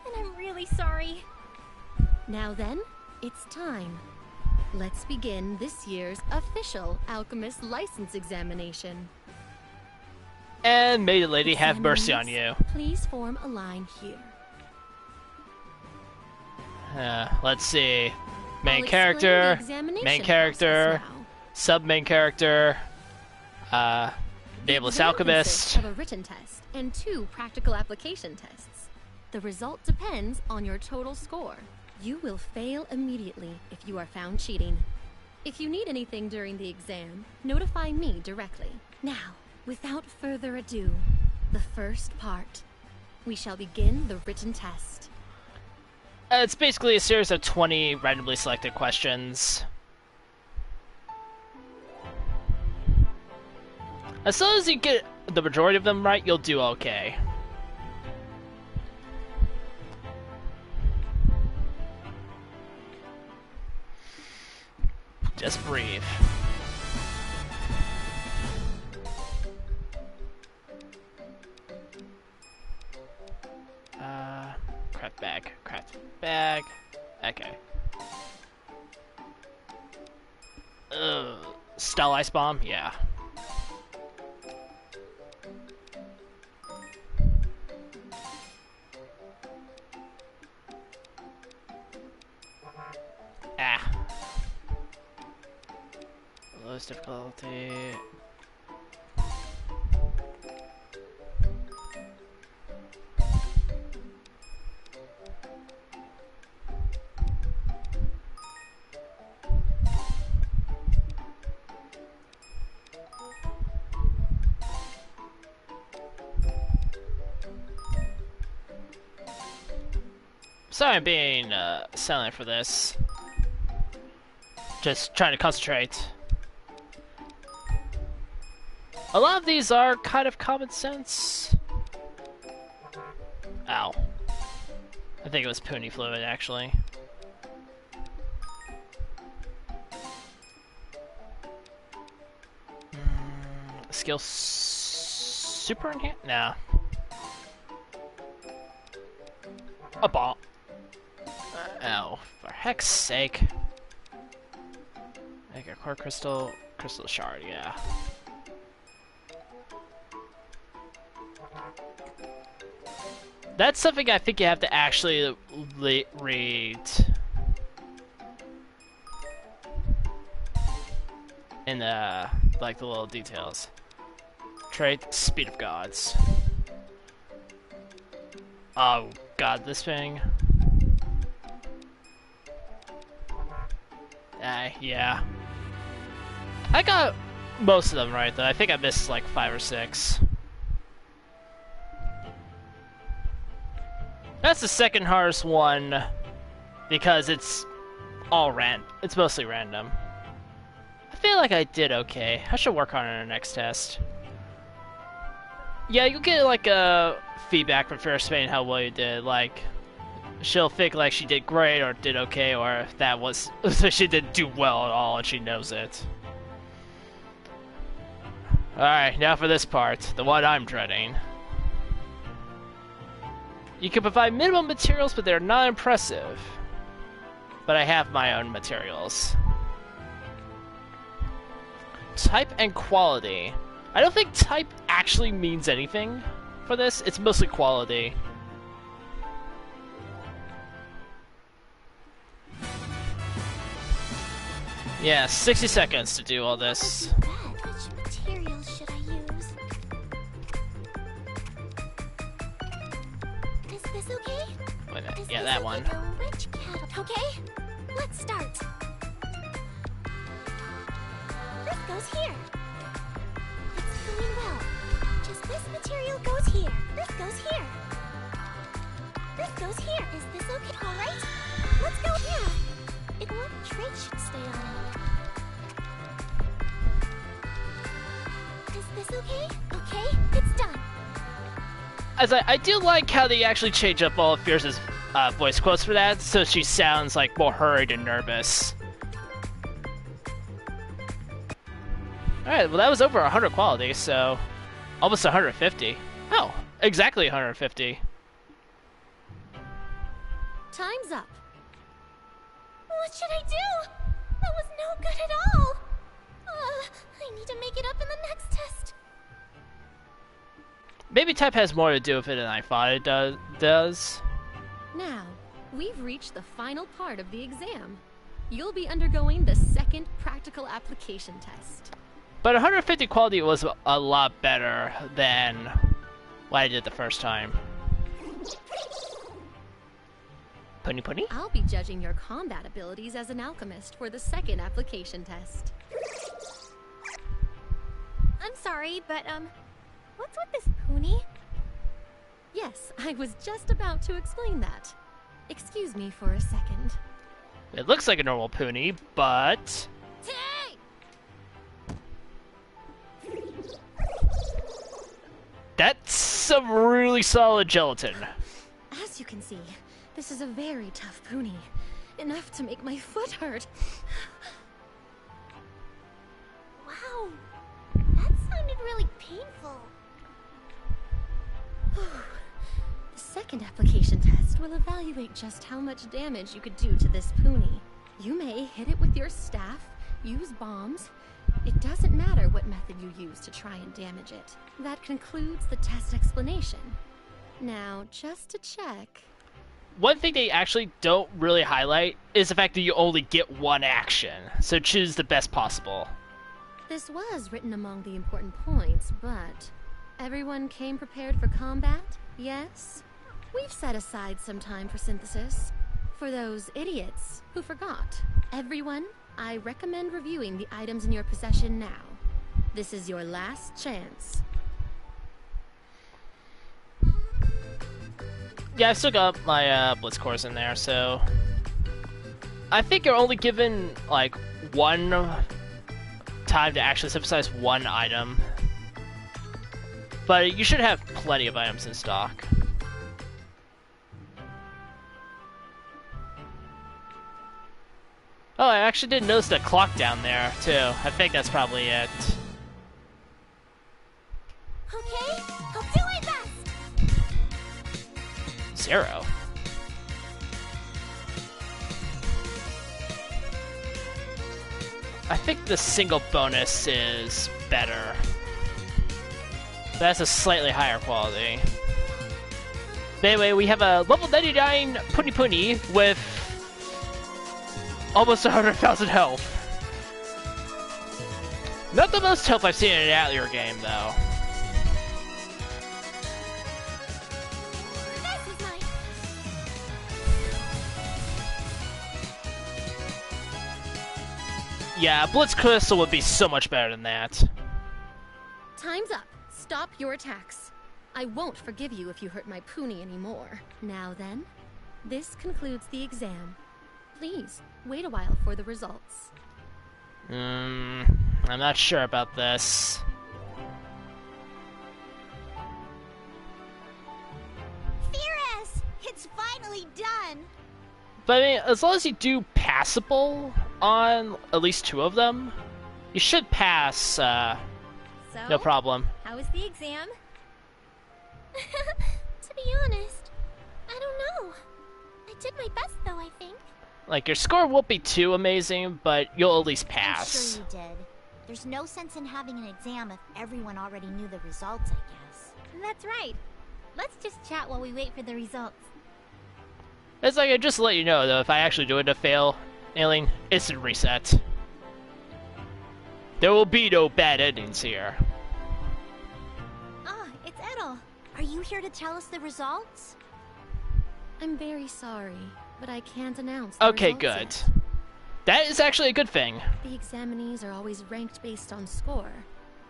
And I'm really sorry. Now then, it's time. Let's begin this year's official Alchemist license examination. And may the lady have mercy on you. Examiners, please form a line here. Let's see. I'll Main explain character, the examination main character, process now. sub-main character, The nameless exam alchemist. consists of a written test and 2 practical application tests. The result depends on your total score. You will fail immediately if you are found cheating. If you need anything during the exam, notify me directly. Now, without further ado, the first part. We shall begin the written test. It's basically a series of 20 randomly selected questions. As long as you get the majority of them right, you'll do okay. Just breathe. Craft bag, craft bag. Okay. Stell ice bomb? Yeah. Ah. Lowest difficulty. Sorry I'm being silent for this. Just trying to concentrate. A lot of these are kind of common sense. Ow. I think it was Pony Fluid, actually. Skill super enhanced? Nah. A ball. Oh, for heck's sake. Make a core crystal shard, yeah. That's something I think you have to actually read in the like the little details. Trait speed of gods. Oh god, this thing. Yeah. I got most of them right, though. I think I missed like 5 or 6. That's the second hardest one because it's it's mostly random. I feel like I did okay. I should work on it in the next test. Yeah, you'll get like a feedback from Firis saying how well you did. Like, she'll think like she did great or did okay, or if that was she didn't do well at all and she knows it. Alright, now for this part, the one I'm dreading. You can provide minimum materials, but they're not impressive. But I have my own materials. Type and quality. I don't think type actually means anything for this. It's mostly quality. Yeah, 60 seconds to do all this. Which material should I use? Is this okay? Wait a minute. Is Yeah, this that like one. a rich cat? Okay, let's start. This goes here. It's going well. Just this material goes here. This goes here. This goes here. Is this okay? All right. Let's go here. It one trait should stay on it. Is this okay? Okay, it's done. As I do like how they actually change up all of Firis' voice quotes for that, so she sounds like more hurried and nervous. Alright, well that was over 100 quality, so almost 150. Oh, exactly 150. Time's up. What should I do? That was no good at all. I need to make it up in the next test. Maybe type has more to do with it than I thought it does. Now, we've reached the final part of the exam. You'll be undergoing the second practical application test. But 150 quality was a lot better than what I did the first time. Pony pony? I'll be judging your combat abilities as an alchemist for the second application test. I'm sorry, but, what's with this pony? Yes, I was just about to explain that. Excuse me for a second. It looks like a normal pony, but... That's some really solid gelatin. As you can see, this is a very tough pony. Enough to make my foot hurt. Wow, that sounded really painful. The second application test will evaluate just how much damage you could do to this pony. You may hit it with your staff, use bombs. It doesn't matter what method you use to try and damage it. That concludes the test explanation. Now, just to check... One thing they actually don't really highlight is the fact that you only get one action, so choose the best possible. This was written among the important points, but... Everyone came prepared for combat, yes? We've set aside some time for synthesis. For those idiots who forgot. Everyone, I recommend reviewing the items in your possession now. This is your last chance. Yeah, I've still got my Blitz cores in there, so... I think you're only given, like, one time to actually synthesize one item. But you should have plenty of items in stock. Oh, I actually did notice the clock down there, too. I think that's probably it. Okay, I'll do my best. 0. I think the single bonus is better. That's a slightly higher quality. But anyway, we have a level 99 Puni Puni with almost 100,000 health. Not the most health I've seen in an Atelier game, though. This is my... 1 Yeah, Blitz Crystal would be so much better than that. Time's up. Stop your attacks. I won't forgive you if you hurt my pony anymore. Now then, this concludes the exam. Please, wait a while for the results. I'm not sure about this. Firis! It's finally done! But I mean, as long as you do passable on at least 2 of them, you should pass, So, no problem. how was the exam? To be honest, I don't know. I did my best though, I think. Like, your score won't be too amazing, but you'll at least I'm pass. sure you did. There's no sense in having an exam if everyone already knew the results, I guess. That's right. Let's just chat while we wait for the results. It's like, just to let you know, though, if I actually do end up fail, Aileen, instant reset. There will be no bad endings here. Ah, it's Edel. Are you here to tell us the results? I'm very sorry, but I can't announce the Okay, results good. yet. That is actually a good thing. The examinees are always ranked based on score,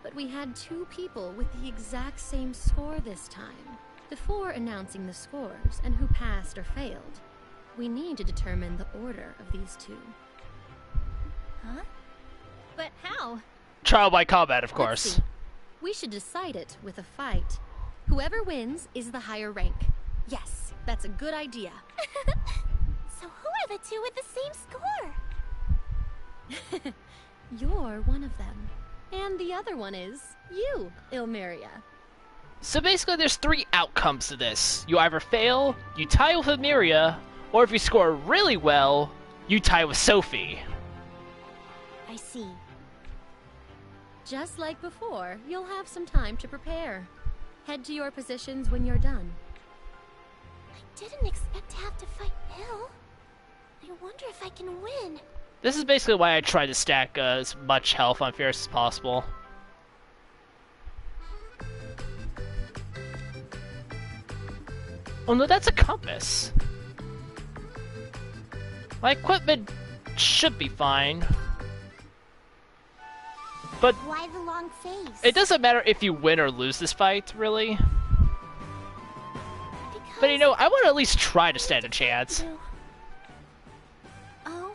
but we had 2 people with the exact same score this time. Before announcing the scores and who passed or failed, we need to determine the order of these 2. Huh? But how? Trial by combat, of Let's course. see. We should decide it with a fight. Whoever wins is the higher rank. Yes, that's a good idea. So who are the 2 with the same score? You're one of them. And the other one is you, Ilmeria. So basically, there's 3 outcomes to this. You either fail, you tie with Emiria, or if you score really well, you tie with Sophie. I see. Just like before, you'll have some time to prepare. Head to your positions when you're done. I didn't expect to have to fight Bill. I wonder if I can win. This is basically why I try to stack as much health on Firis as possible. Oh no, that's a compass. My equipment should be fine. But Why the long face? it doesn't matter if you win or lose this fight, really. But you know, I want to at least try to stand a chance. Oh,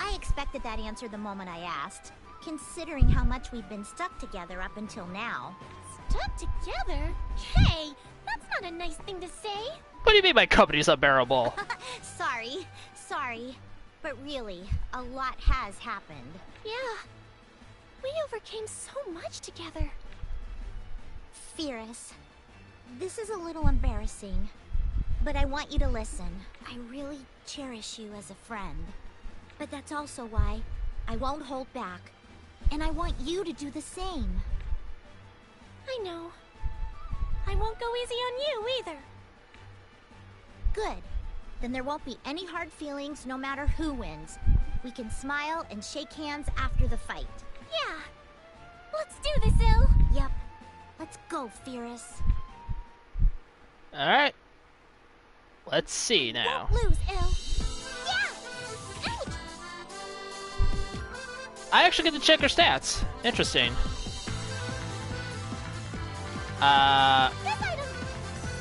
I expected that answer the moment I asked, considering how much we've been stuck together up until now. Stuck together? Hey, that's not a nice thing to say. What do you mean my company's unbearable? Sorry. But really, a lot has happened. Yeah, we overcame so much together. Firis, this is a little embarrassing, but I want you to listen. I really cherish you as a friend. But that's also why I won't hold back, and I want you to do the same. I know. I won't go easy on you either. Good. Then there won't be any hard feelings no matter who wins. We can smile and shake hands after the fight. Yeah. Let's do this, Il. Yep. Let's go, Firis. Alright. Let's see now. Won't lose, Il. Yeah! Ouch! I actually get to check her stats. Interesting. This item!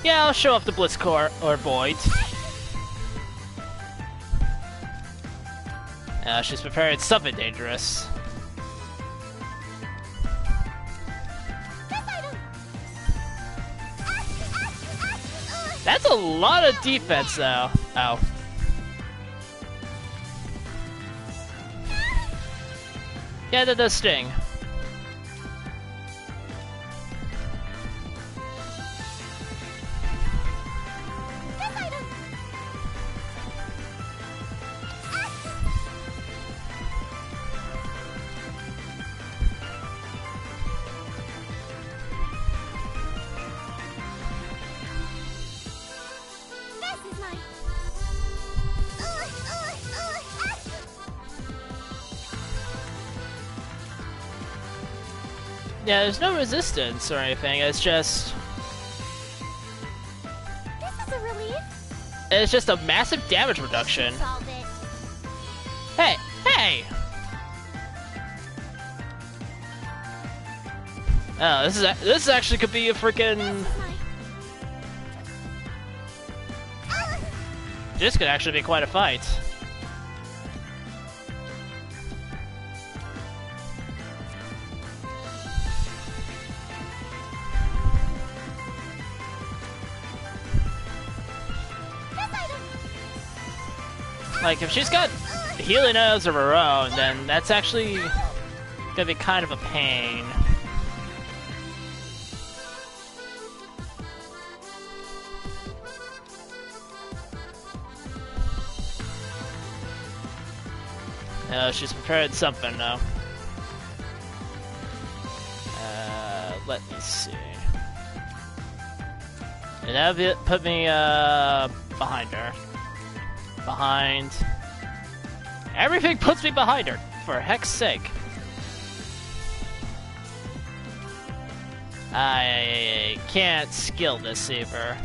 Yeah, I'll show off the Blitzcore or Void. She's prepared something dangerous. This item! That's a lot of defense, though. Oh. Yeah, that does sting. This item! This is mine! Yeah, there's no resistance or anything. It's just This is a relief! a massive damage reduction. Solve it. Hey, hey! Oh, this actually could be a freaking. This could actually be quite a fight. Like, if she's got healing items of her own, then that's actually gonna be kind of a pain. She's prepared something though. Let me see. And that put me behind her. Behind. Everything puts me behind her, for heck's sake. I can't skill this either.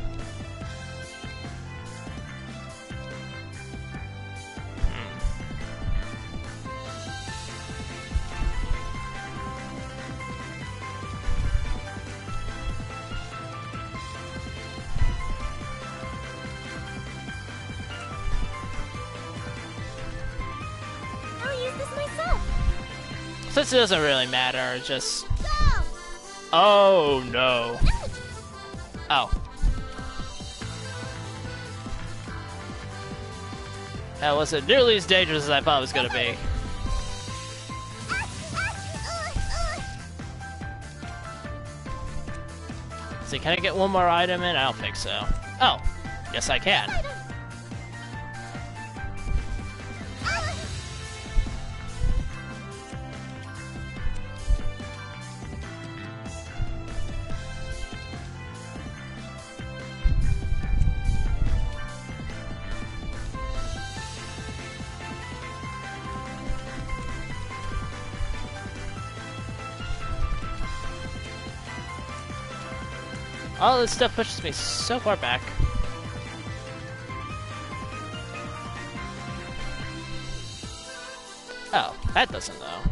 Since it doesn't really matter, just... Oh, no. Oh. That wasn't nearly as dangerous as I thought it was gonna be. See, can I get one more item in? I don't think so. Oh, yes I can. All this stuff pushes me so far back. Oh, that doesn't though.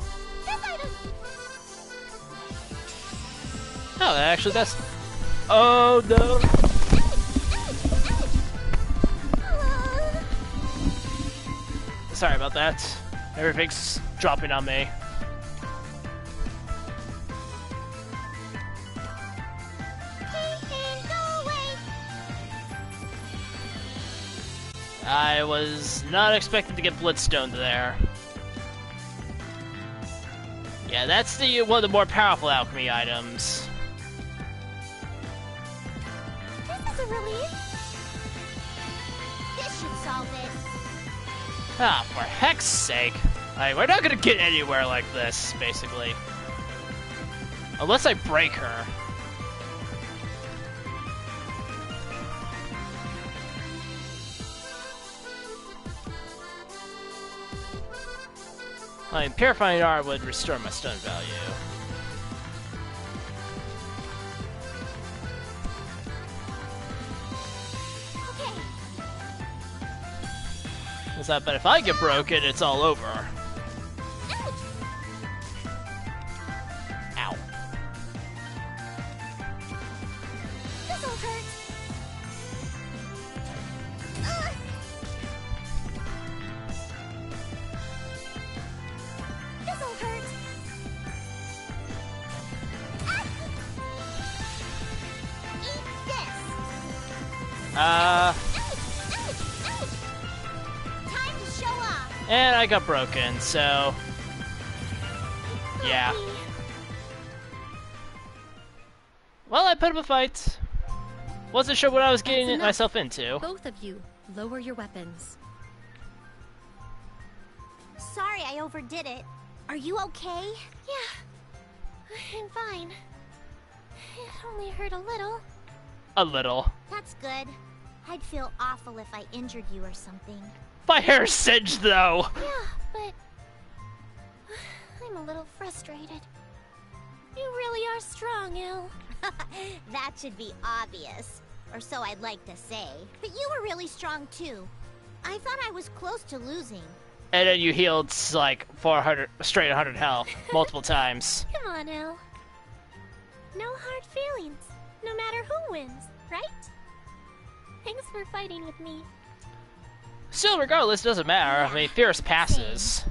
Oh, that actually does. Oh no! Sorry about that. Everything's dropping on me. I was not expecting to get Blitzdoned there. Yeah, that's the one of the more powerful alchemy items. This is a relief. This should solve it. Ah, for heck's sake. Like, we're not gonna get anywhere like this, basically. Unless I break her. I mean, Purifying Art would restore my stun value. Okay. But if I get broken, it's all over. Ow. This'll hurt. This'll hurt. Eat this. Time to show off. And I got broken, so... yeah. Well, I put up a fight. Wasn't sure what I was getting That's enough. myself into. Both of you, lower your weapons. Sorry I overdid it. Are you okay? Yeah, I'm fine. It only hurt a little. A little. That's good. I'd feel awful if I injured you or something. My hair's singed, though! Yeah, but I'm a little frustrated. You really are strong, Il. That should be obvious. Or so I'd like to say. But you were really strong too. I thought I was close to losing. And then you healed, like, 400, straight 100 health, multiple times. Come on, Il. No hard feelings, no matter who wins, right? Thanks for fighting with me. Still, regardless, it doesn't matter. Yeah, I mean, Firis passes.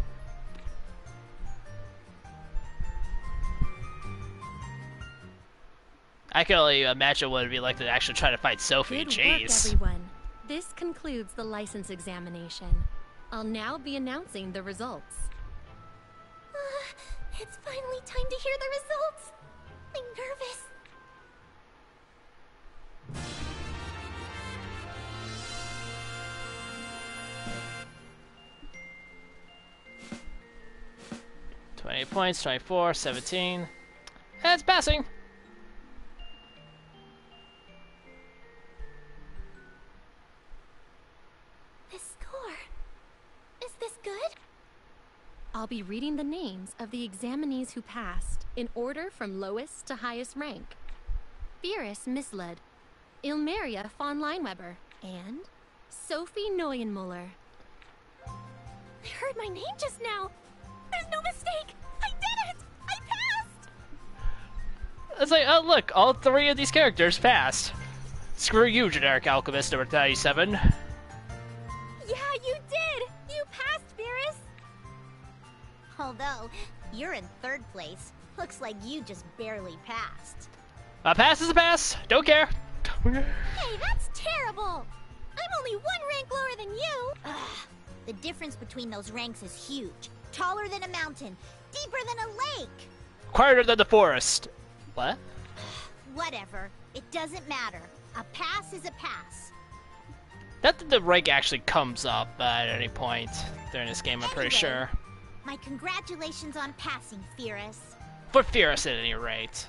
I can only imagine what it'd be like to actually try to fight Sophie. Good Jeez. work, everyone. This concludes the license examination. I'll now be announcing the results. It's finally time to hear the results. I'm nervous. $20 points, 24, 17. That's passing. This score. Is this good? I'll be reading the names of the examinees who passed, in order from lowest to highest rank. Firis Misled, Ilmeria von Leinweber, and Sophie Neuenmuller. I heard my name just now. There's no mistake. I did it. I passed. It's like, oh look, all three of these characters passed. Screw you, generic alchemist number 37. Yeah, you did! You passed, Firis! Although, you're in third place. Looks like you just barely passed. A pass is a pass. Don't care. Hey, that's terrible. I'm only one rank lower than you. Ugh, the difference between those ranks is huge. Taller than a mountain, deeper than a lake. Quieter than the forest. What? Whatever. It doesn't matter. A pass is a pass. Not that the rank actually comes up at any point during this game, I'm pretty Anyway. sure. My congratulations on passing, Firis. For Firis at any rate.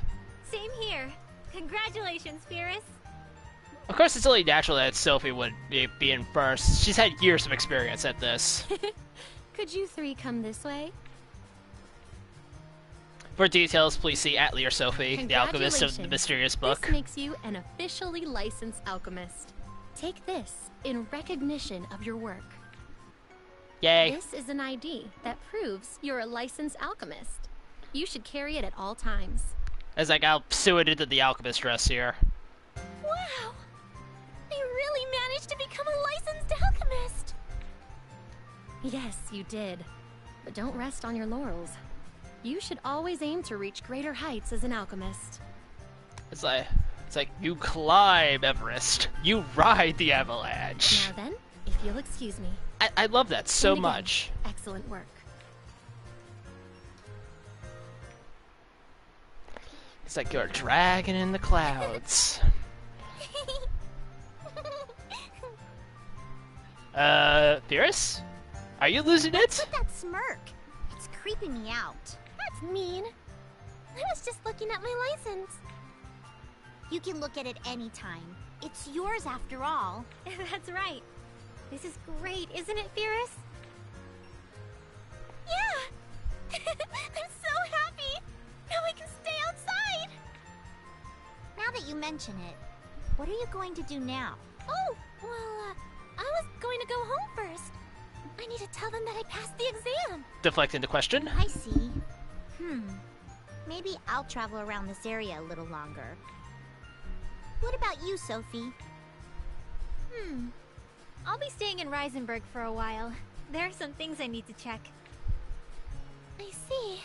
Same here. Congratulations, Firis. Of course, it's only natural that Sophie would be in first. She's had years of experience at this. Could you three come this way? For details, please see Atelier Sophie, the alchemist of the Congratulations. mysterious book. This makes you an officially licensed alchemist. Take this in recognition of your work. Yay. This is an ID that proves you're a licensed alchemist. You should carry it at all times. It's like I'll sew it into the alchemist dress here. Wow. I really managed to become a licensed alchemist. Yes, you did. But don't rest on your laurels. You should always aim to reach greater heights as an alchemist. It's like you climb Everest, you ride the avalanche. Now then, if you'll excuse me. I love that so And again, much. Excellent work. It's like you're a dragon in the clouds. Firis? Are you losing it? What's with that smirk? It's creeping me out. That's mean. I was just looking at my license. You can look at it anytime. It's yours after all. That's right. This is great, isn't it, Firis? Yeah. I'm so happy. Now I can stay outside. Now that you mention it, what are you going to do now? Oh, well, I was going to go home first. I need to tell them that I passed the exam. Deflecting the question. I see. Maybe I'll travel around this area a little longer. What about you, Sophie? I'll be staying in Risingburg for a while. There are some things I need to check. I see.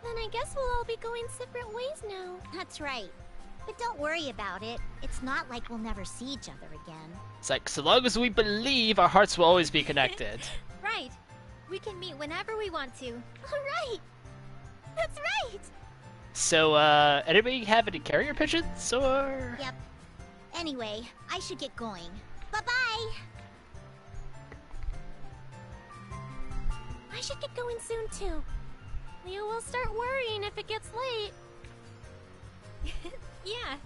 Then I guess we'll all be going separate ways now. That's right. But don't worry about it. It's not like we'll never see each other again. It's like, so long as we believe, our hearts will always be connected. Right. We can meet whenever we want to. All right. That's right. So, anybody have any carrier pigeons, or...? Yep. Anyway, I should get going. Bye-bye! I should get going soon, too. Leo will start worrying if it gets late. Yeah.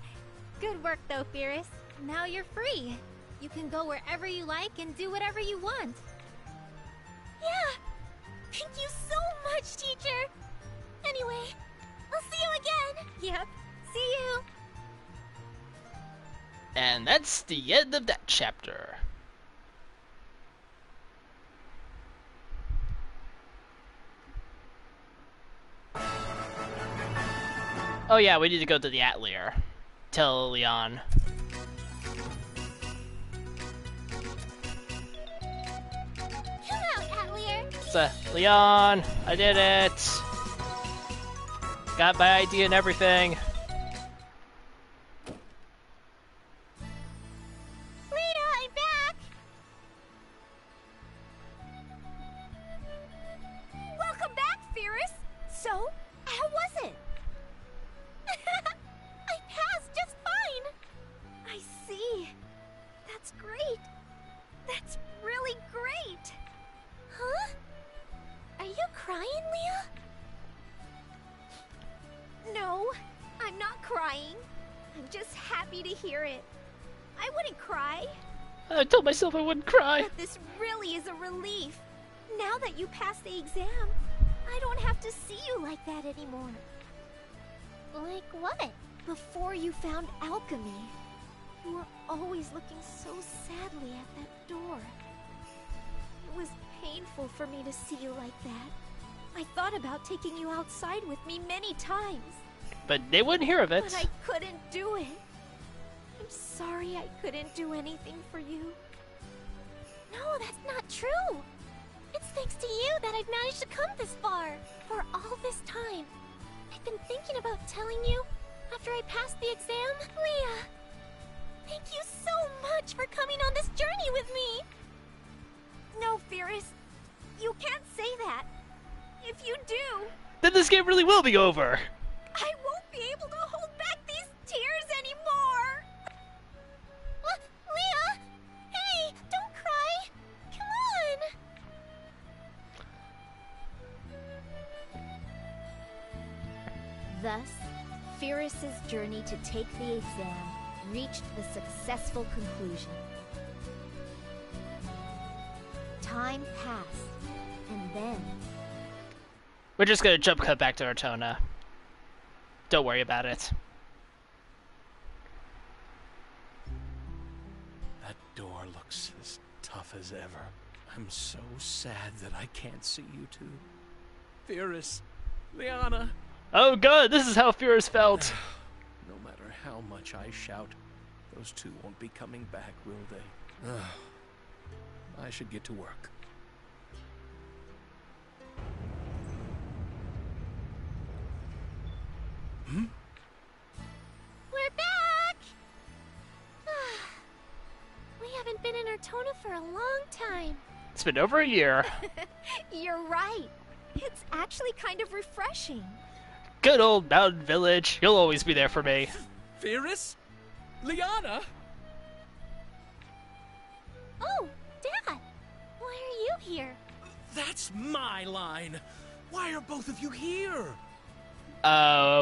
Good work, though, Firis. Now you're free. You can go wherever you like and do whatever you want. Yeah. Thank you so much, teacher. Anyway, I'll see you again. Yep. See you. And that's the end of that chapter. Oh yeah, we need to go to the Atelier. Tell Leon. Come out, Atelier. So, Leon, I did it. Got my ID and everything. Leah, I'm back. Welcome back, Firis. So, how was it? I passed just fine. I see. That's great. That's really great. Huh? Are you crying, Leah? No, I'm not crying. I'm just happy to hear it. I wouldn't cry, I told myself I wouldn't cry. but this really is a relief. Now that you passed the exam, I don't have to see you like that anymore. Like what? Before you found alchemy, you were always looking so sadly at that door. It was painful for me to see you like that. I thought about taking you outside with me many times, But they wouldn't hear of it. but I couldn't do it. I'm sorry I couldn't do anything for you. No, that's not true. It's thanks to you that I've managed to come this far. For all this time, I've been thinking about telling you after I passed the exam. Leah, thank you so much for coming on this journey with me. No, Firis, you can't say that. If you do, Then this game really will be over. I won't be able to hold back these tears anymore. Leah! Hey, don't cry! Come on! Thus, Firis's journey to take the exam reached the successful conclusion. Time passed, and then We're just gonna jump cut back to our Tona. Don't worry about it. That door looks as tough as ever. I'm so sad that I can't see you two. Firis, Liana. Oh god, this is how Firis felt. No matter how much I shout, those two won't be coming back, will they? I should get to work. We're back! We haven't been in our Tona for a long time. It's been over a year. you're right. It's actually kind of refreshing. Good old mountain village. You'll always be there for me. Firis? Liana? Oh, Dad! Why are you here? That's my line. Why are both of you here?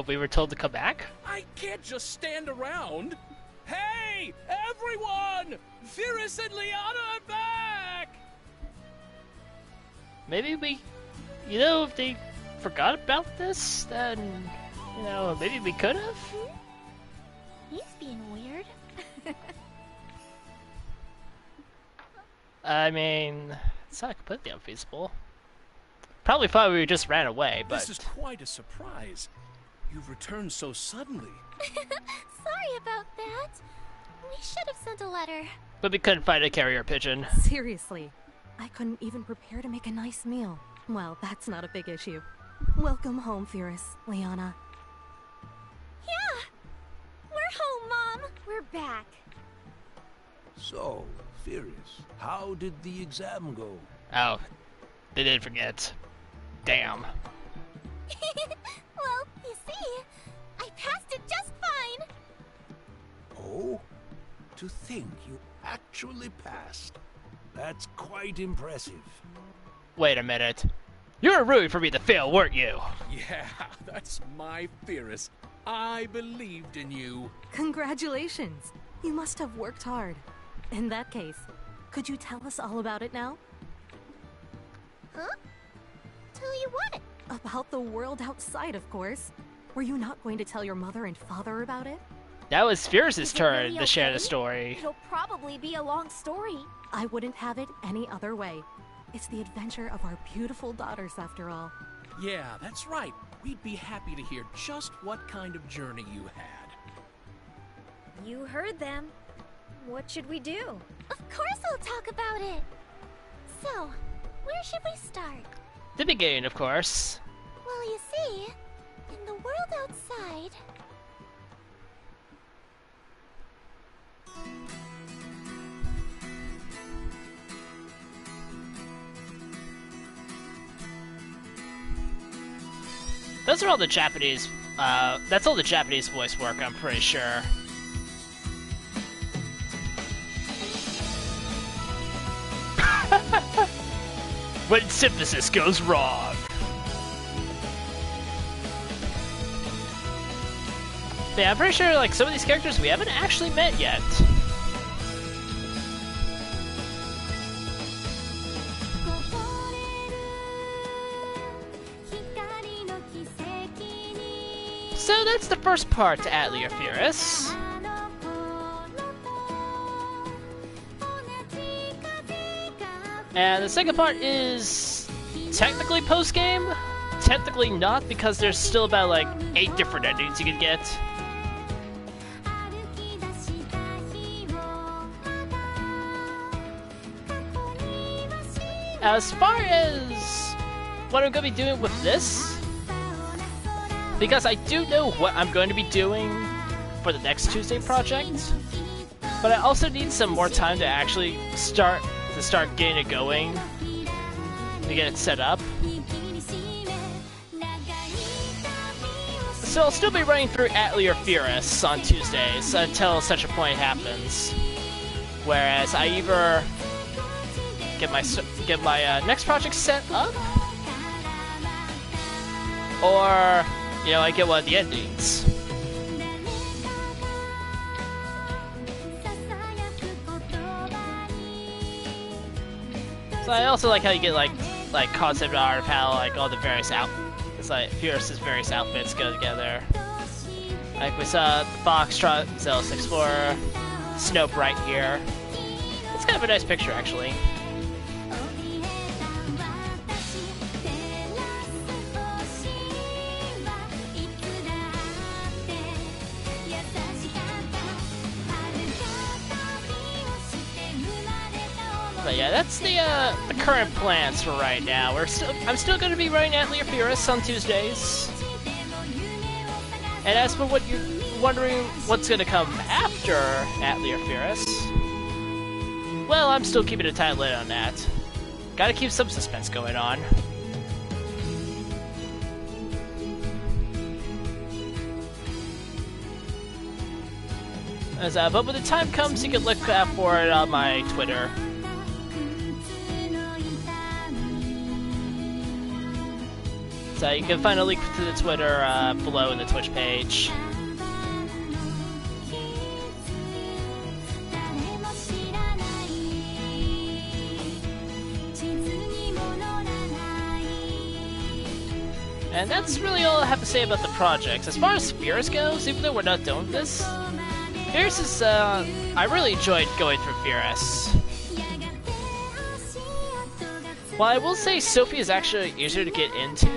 We were told to come back? I can't just stand around. Hey, everyone! Firis and Liana are back! Maybe we... You know, if they forgot about this, then... You know, maybe we could have? He's being weird. I mean, it's not completely unfeasible. Probably thought we just ran away, but... This is quite a surprise. You've returned so suddenly. Sorry about that. We should have sent a letter. But we couldn't find a carrier pigeon. Seriously, I couldn't even prepare to make a nice meal. Well, that's not a big issue. Welcome home, Firis, Liana. Yeah! We're home, Mom! We're back. So, Firis, how did the exam go? Oh, they did forget. Damn. Well, you see, I passed it just fine. Oh? To think you actually passed. That's quite impressive. Wait a minute. You were rooting for me to fail, weren't you? Yeah, that's my Firis. I believed in you. Congratulations! You must have worked hard. In that case, could you tell us all about it now? Huh? Tell you what? About the world outside, of course. Were you not going to tell your mother and father about it? That was Firis' Is it turn really to share the okay? story. It'll probably be a long story. I wouldn't have it any other way. It's the adventure of our beautiful daughters, after all. Yeah, that's right. We'd be happy to hear just what kind of journey you had. You heard them. What should we do? Of course I'll talk about it! So, where should we start? The beginning, of course. Well, you see, in the world outside... Those are all the Japanese, that's all the Japanese voice work, I'm pretty sure. When synthesis goes wrong. Yeah, I'm pretty sure, like, some of these characters we haven't actually met yet. So that's the first part to Atelier Firis. And the second part is technically post-game. Technically not, because there's still about like 8 different endings you can get. As far as what I'm going to be doing with this, because I do know what I'm going to be doing for the next Tuesday project, but I also need some more time to actually start getting it going, to get it set up. So I'll still be running through Atelier Firis on Tuesdays until such a point happens. Whereas I either get my next project set up, or you know, I get one of the endings. So I also like how you get like concept art of how like all the various it's like Firis' various outfits go together. Like we saw Foxtrot, Zealous Explorer, Snope right here. It's kind of a nice picture actually. But yeah, that's the current plans for right now. I'm still going to be running Atelier Firis on Tuesdays. And as for what you're wondering, what's going to come after Atelier Firis, well, I'm still keeping a tight lid on that. Got to keep some suspense going on. But when the time comes, you can look out for it on my Twitter. So you can find a link to the Twitter below in the Twitch page. And that's really all I have to say about the project. As far as Firis goes, even though we're not done with this, Firis is, I really enjoyed going through Firis. While I will say Sophie is actually easier to get into,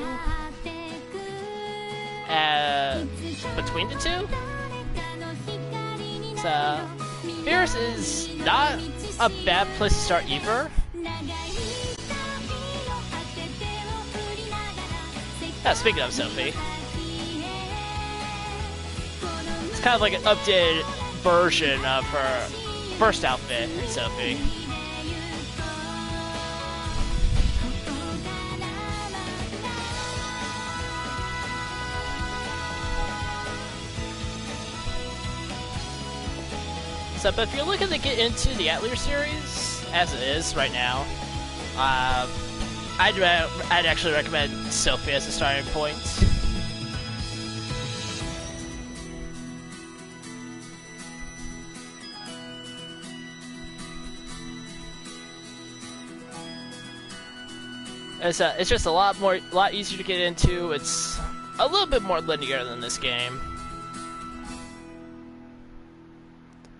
between the two, so Firis is not a bad place to start either. Speaking of Sophie, it's kind of like an updated version of her first outfit in Sophie. So, but if you're looking to get into the Atelier series, as it is right now, I'd actually recommend Sophie as a starting point. It's just a lot easier to get into. It's a little bit more linear than this game.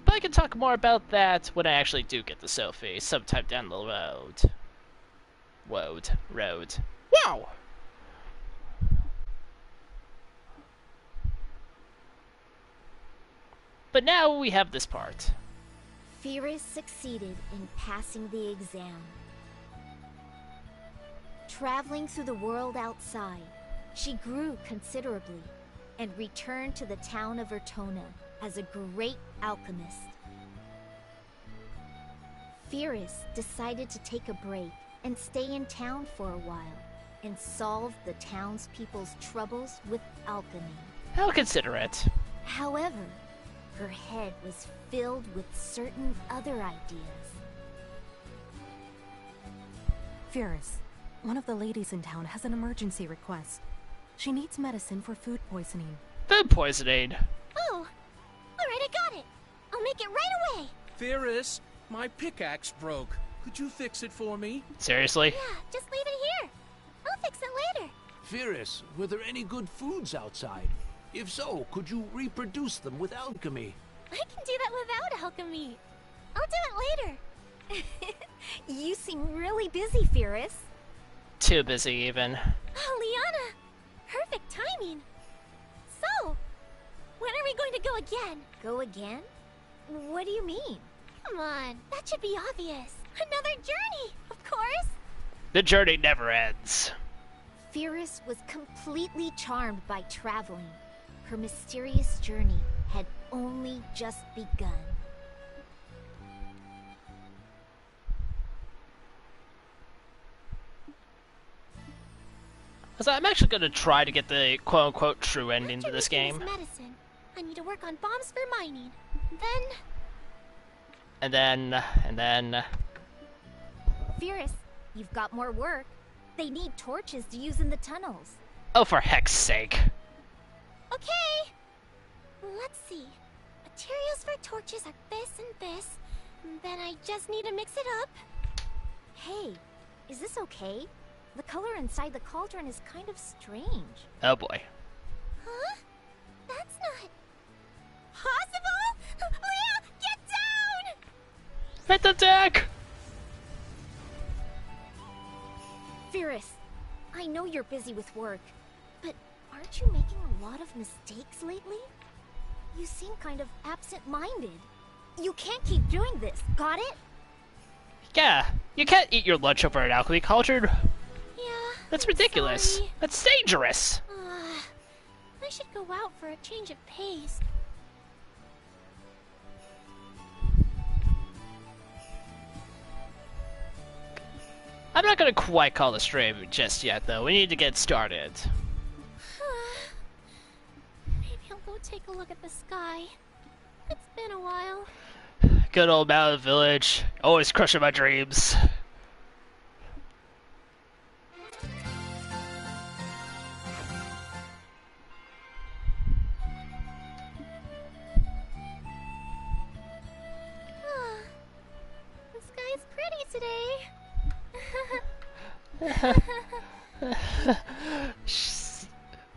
But I can talk more about that when I actually do get the Sophie sometime down the road. Wow! but now we have this part. Firis succeeded in passing the exam. Traveling through the world outside, she grew considerably and returned to the town of Tona as a great alchemist. Firis decided to take a break and stay in town for a while and solve the townspeople's troubles with alchemy. I'll consider it. However, her head was filled with certain other ideas. Firis, one of the ladies in town has an emergency request. She needs medicine for food poisoning. Food poisoning. Oh, alright, I got it. I'll make it right away. Firis, my pickaxe broke. Could you fix it for me? Seriously? Yeah, just leave it here. I'll fix it later. Firis, were there any good foods outside? If so, could you reproduce them with alchemy? I can do that without alchemy. I'll do it later. You seem really busy, Firis. Too busy, even. Oh, Liana! Perfect timing. So, when are we going to go again? Go again? What do you mean? Come on, that should be obvious. Another journey, of course. The journey never ends. Firis was completely charmed by traveling. Her mysterious journey had only just begun. So I'm actually going to try to get the quote-unquote true ending After to this making game. this medicine, I need to work on bombs for mining. And then... Firis, you've got more work. They need torches to use in the tunnels. Oh, for heck's sake. Okay. Let's see. Materials for torches are this and this. Then I just need to mix it up. Hey, is this okay? The color inside the cauldron is kind of strange. Oh boy. Huh? That's not possible! Leah, get down! Hit the deck! Firis, I know you're busy with work, but aren't you making a lot of mistakes lately? You seem kind of absent-minded. You can't keep doing this, got it? Yeah, you can't eat your lunch over an alchemy cauldron. Yeah. That's I'm ridiculous. sorry. That's dangerous. I should go out for a change of pace. I'm not gonna quite call the stream just yet, though. We need to get started. Maybe I'll go take a look at the sky. It's been a while. Good old Mountain Village. Always crushing my dreams. The sky's pretty today.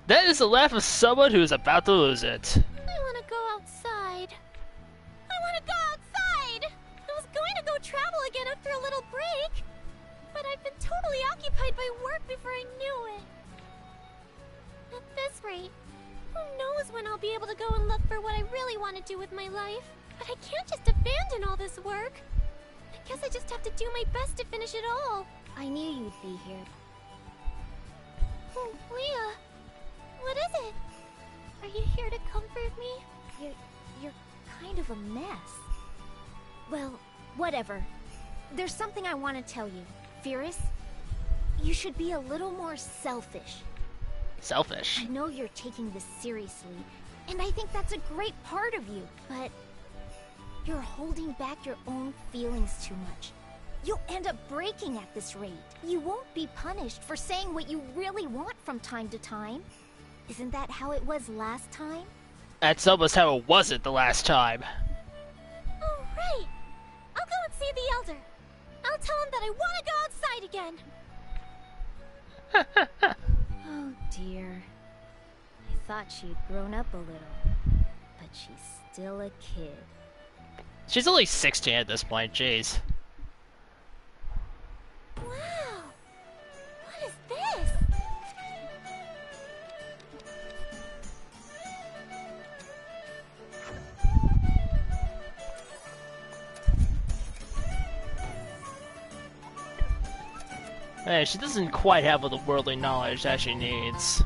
That is the laugh of someone who is about to lose it. I want to go outside. I want to go outside! I was going to go travel again after a little break, but I've been totally occupied by work before I knew it. At this rate, who knows when I'll be able to go and look for what I really want to do with my life. But I can't just abandon all this work. I guess I just have to do my best to finish it all. I knew you'd be here. Oh, Leah, what is it? Are you here to comfort me? You're kind of a mess. Well, whatever. There's something I want to tell you. Firis, you should be a little more selfish. Selfish. I know you're taking this seriously, and I think that's a great part of you, but you're holding back your own feelings too much. You'll end up breaking at this rate. You won't be punished for saying what you really want from time to time. Isn't that how it was last time? That's almost how it wasn't the last time. Oh, right. I'll go and see the Elder. I'll tell him that I want to go outside again. Oh dear. I thought she'd grown up a little, but she's still a kid. She's only 16 at this point, jeez. Wow. What is this? Hey, she doesn't quite have all the worldly knowledge that she needs.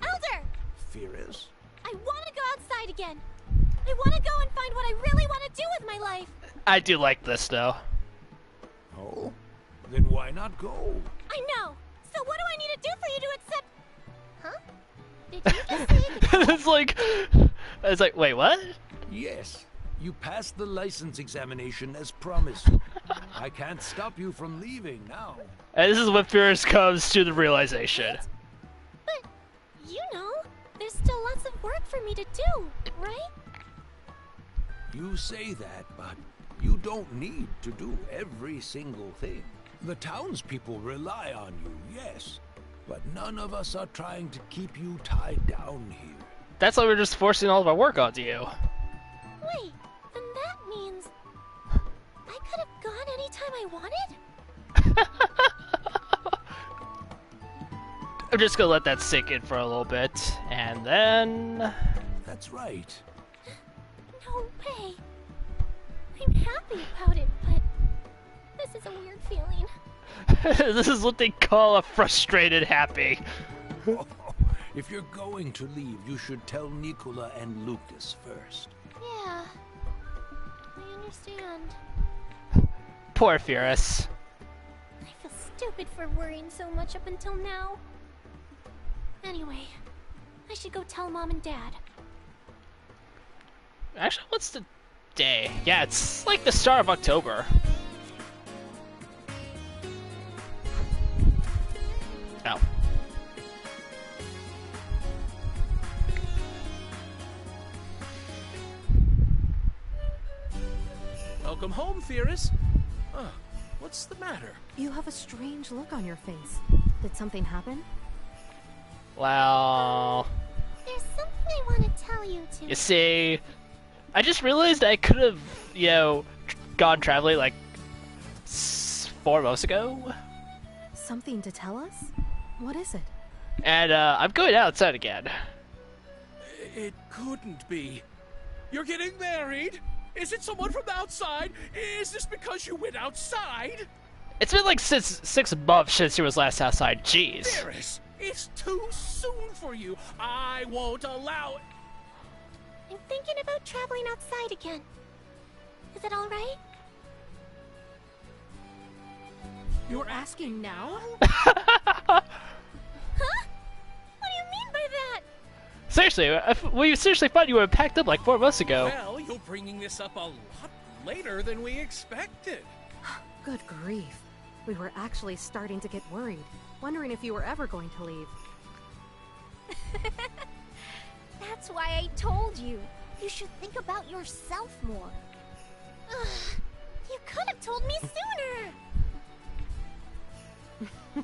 Elder! Firis? I want to go outside again. I want to go and find what I really want to do with my life. I do like this, though. Oh? Then why not go? I know. So what do I need to do for you to accept... Huh? Did you just say It's like, wait, what? Yes. You passed the license examination as promised. I can't stop you from leaving now. And this is when Firis comes to the realization. But, you know, there's still lots of work for me to do, right? You say that, but you don't need to do every single thing. The townspeople rely on you, yes. But none of us are trying to keep you tied down here. That's why we're just forcing all of our work onto you. Wait, then that means... I could have gone anytime I wanted? I'm just gonna let that sink in for a little bit, and then... That's right. No way. I'm happy about it, but... This is a weird feeling. This is what they call a frustrated happy. If you're going to leave, you should tell Nicola and Lucas first. Yeah. I understand. Poor Firis. I feel stupid for worrying so much up until now. Anyway, I should go tell Mom and Dad. Actually, what's the day? Yeah, it's like the start of October. Oh. Welcome home, Firis. What's the matter? You have a strange look on your face. Did something happen? Well... There's something I want to tell you two. You see, I just realized I could have, you know, gone traveling like 4 months ago. Something to tell us? What is it? And I'm going outside again. It couldn't be. You're getting married? Is it someone from the outside? Is this because you went outside? It's been like 6 months since you was last outside. Jeez. Firis, it's too soon for you. I won't allow it. I'm thinking about traveling outside again. Is it alright? You're asking now? Huh? What do you mean by that? Seriously, we seriously thought you were packed up like 4 months ago. Well, you're bringing this up a lot later than we expected. Good grief. We were actually starting to get worried, wondering if you were ever going to leave. That's why I told you. You should think about yourself more. You could have told me sooner!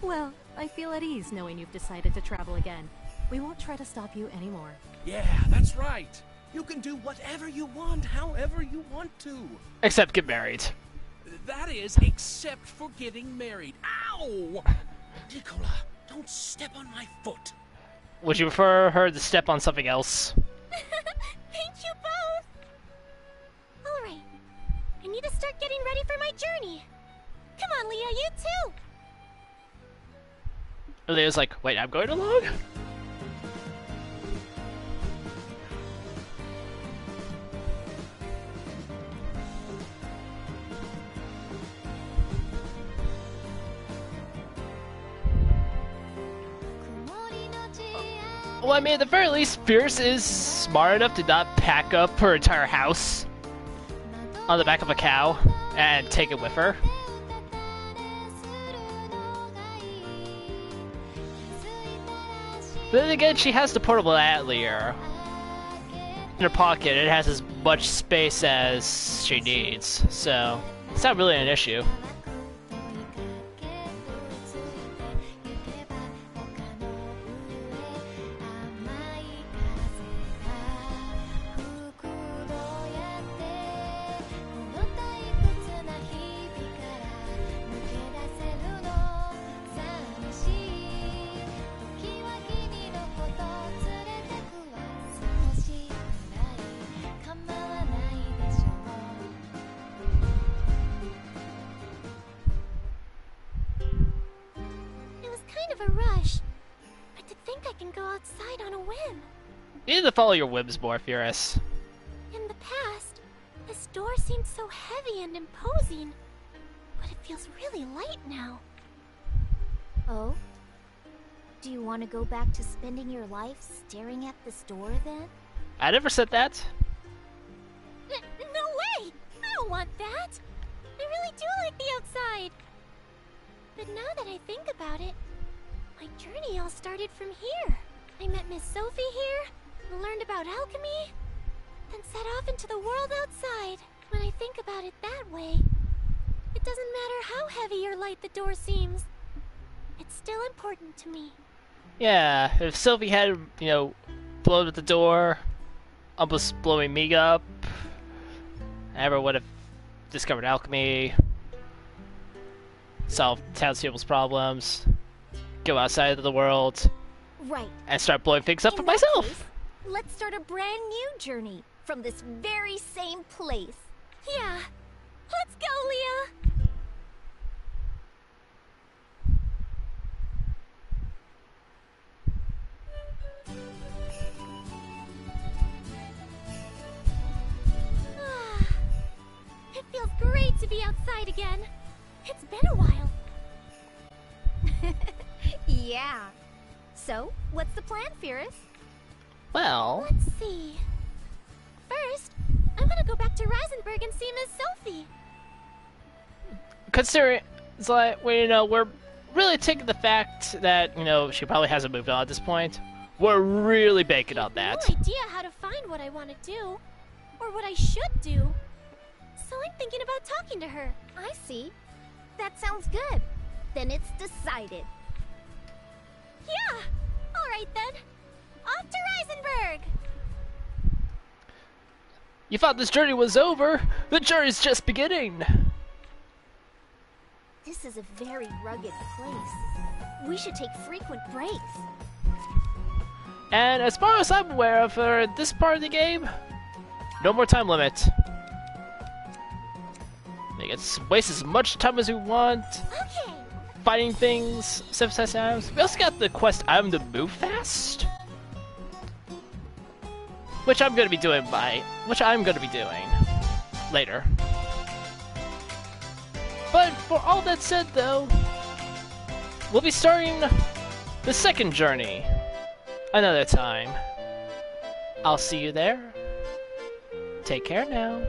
Well, I feel at ease knowing you've decided to travel again. We won't try to stop you anymore. Yeah, that's right. You can do whatever you want, however you want to. Except get married. That is, except for getting married. Ow! Nicola, don't step on my foot. Would you prefer her to step on something else? Thank you both! Alright, I need to start getting ready for my journey. Come on, Leah, you too! Leah's like, wait, I'm going along? Well, I mean, at the very least, Firis is smart enough to not pack up her entire house on the back of a cow and take it with her. But then again, she has the portable Atelier in her pocket. It has as much space as she needs, so it's not really an issue. a rush. But to think I can go outside on a whim. You need to follow your whims more, Firis. In the past, this door seemed so heavy and imposing. But it feels really light now. Oh? Do you want to go back to spending your life staring at this door then? I never said that. No way! I don't want that! I really do like the outside! But now that I think about it, my journey all started from here. I met Miss Sophie here, learned about alchemy, then set off into the world outside. When I think about it that way, it doesn't matter how heavy or light the door seems. It's still important to me. Yeah, if Sophie had, you know, blown at the door, almost blowing me up, I never would have discovered alchemy, solve townspeople's problems, go outside of the world, Right. and start blowing things up for In that myself. case, let's start a brand new journey from this very same place. Yeah, let's go, Leah! It feels great to be outside again. It's been a while. Yeah. So, what's the plan, Firis? Well, Let's see. First, I'm gonna go back to Risingburg and see Miss Sophie. considering it's like, well, you know, we're really taking the fact that, you know, she probably hasn't moved on at this point. We're really banking on that. No idea how to find what I want to do, or what I should do. So I'm thinking about talking to her. I see. That sounds good. Then it's decided. Yeah! Alright then. Off to Risingburg! You thought this journey was over? The journey's just beginning! This is a very rugged place. We should take frequent breaks. And as far as I'm aware of, for this part of the game, no more time limit. We can waste as much time as we want, Okay! fighting things, synthesizing items. We also got the quest item to move fast, which I'm gonna be doing later. But for all that said, though, we'll be starting the second journey another time. I'll see you there. Take care now.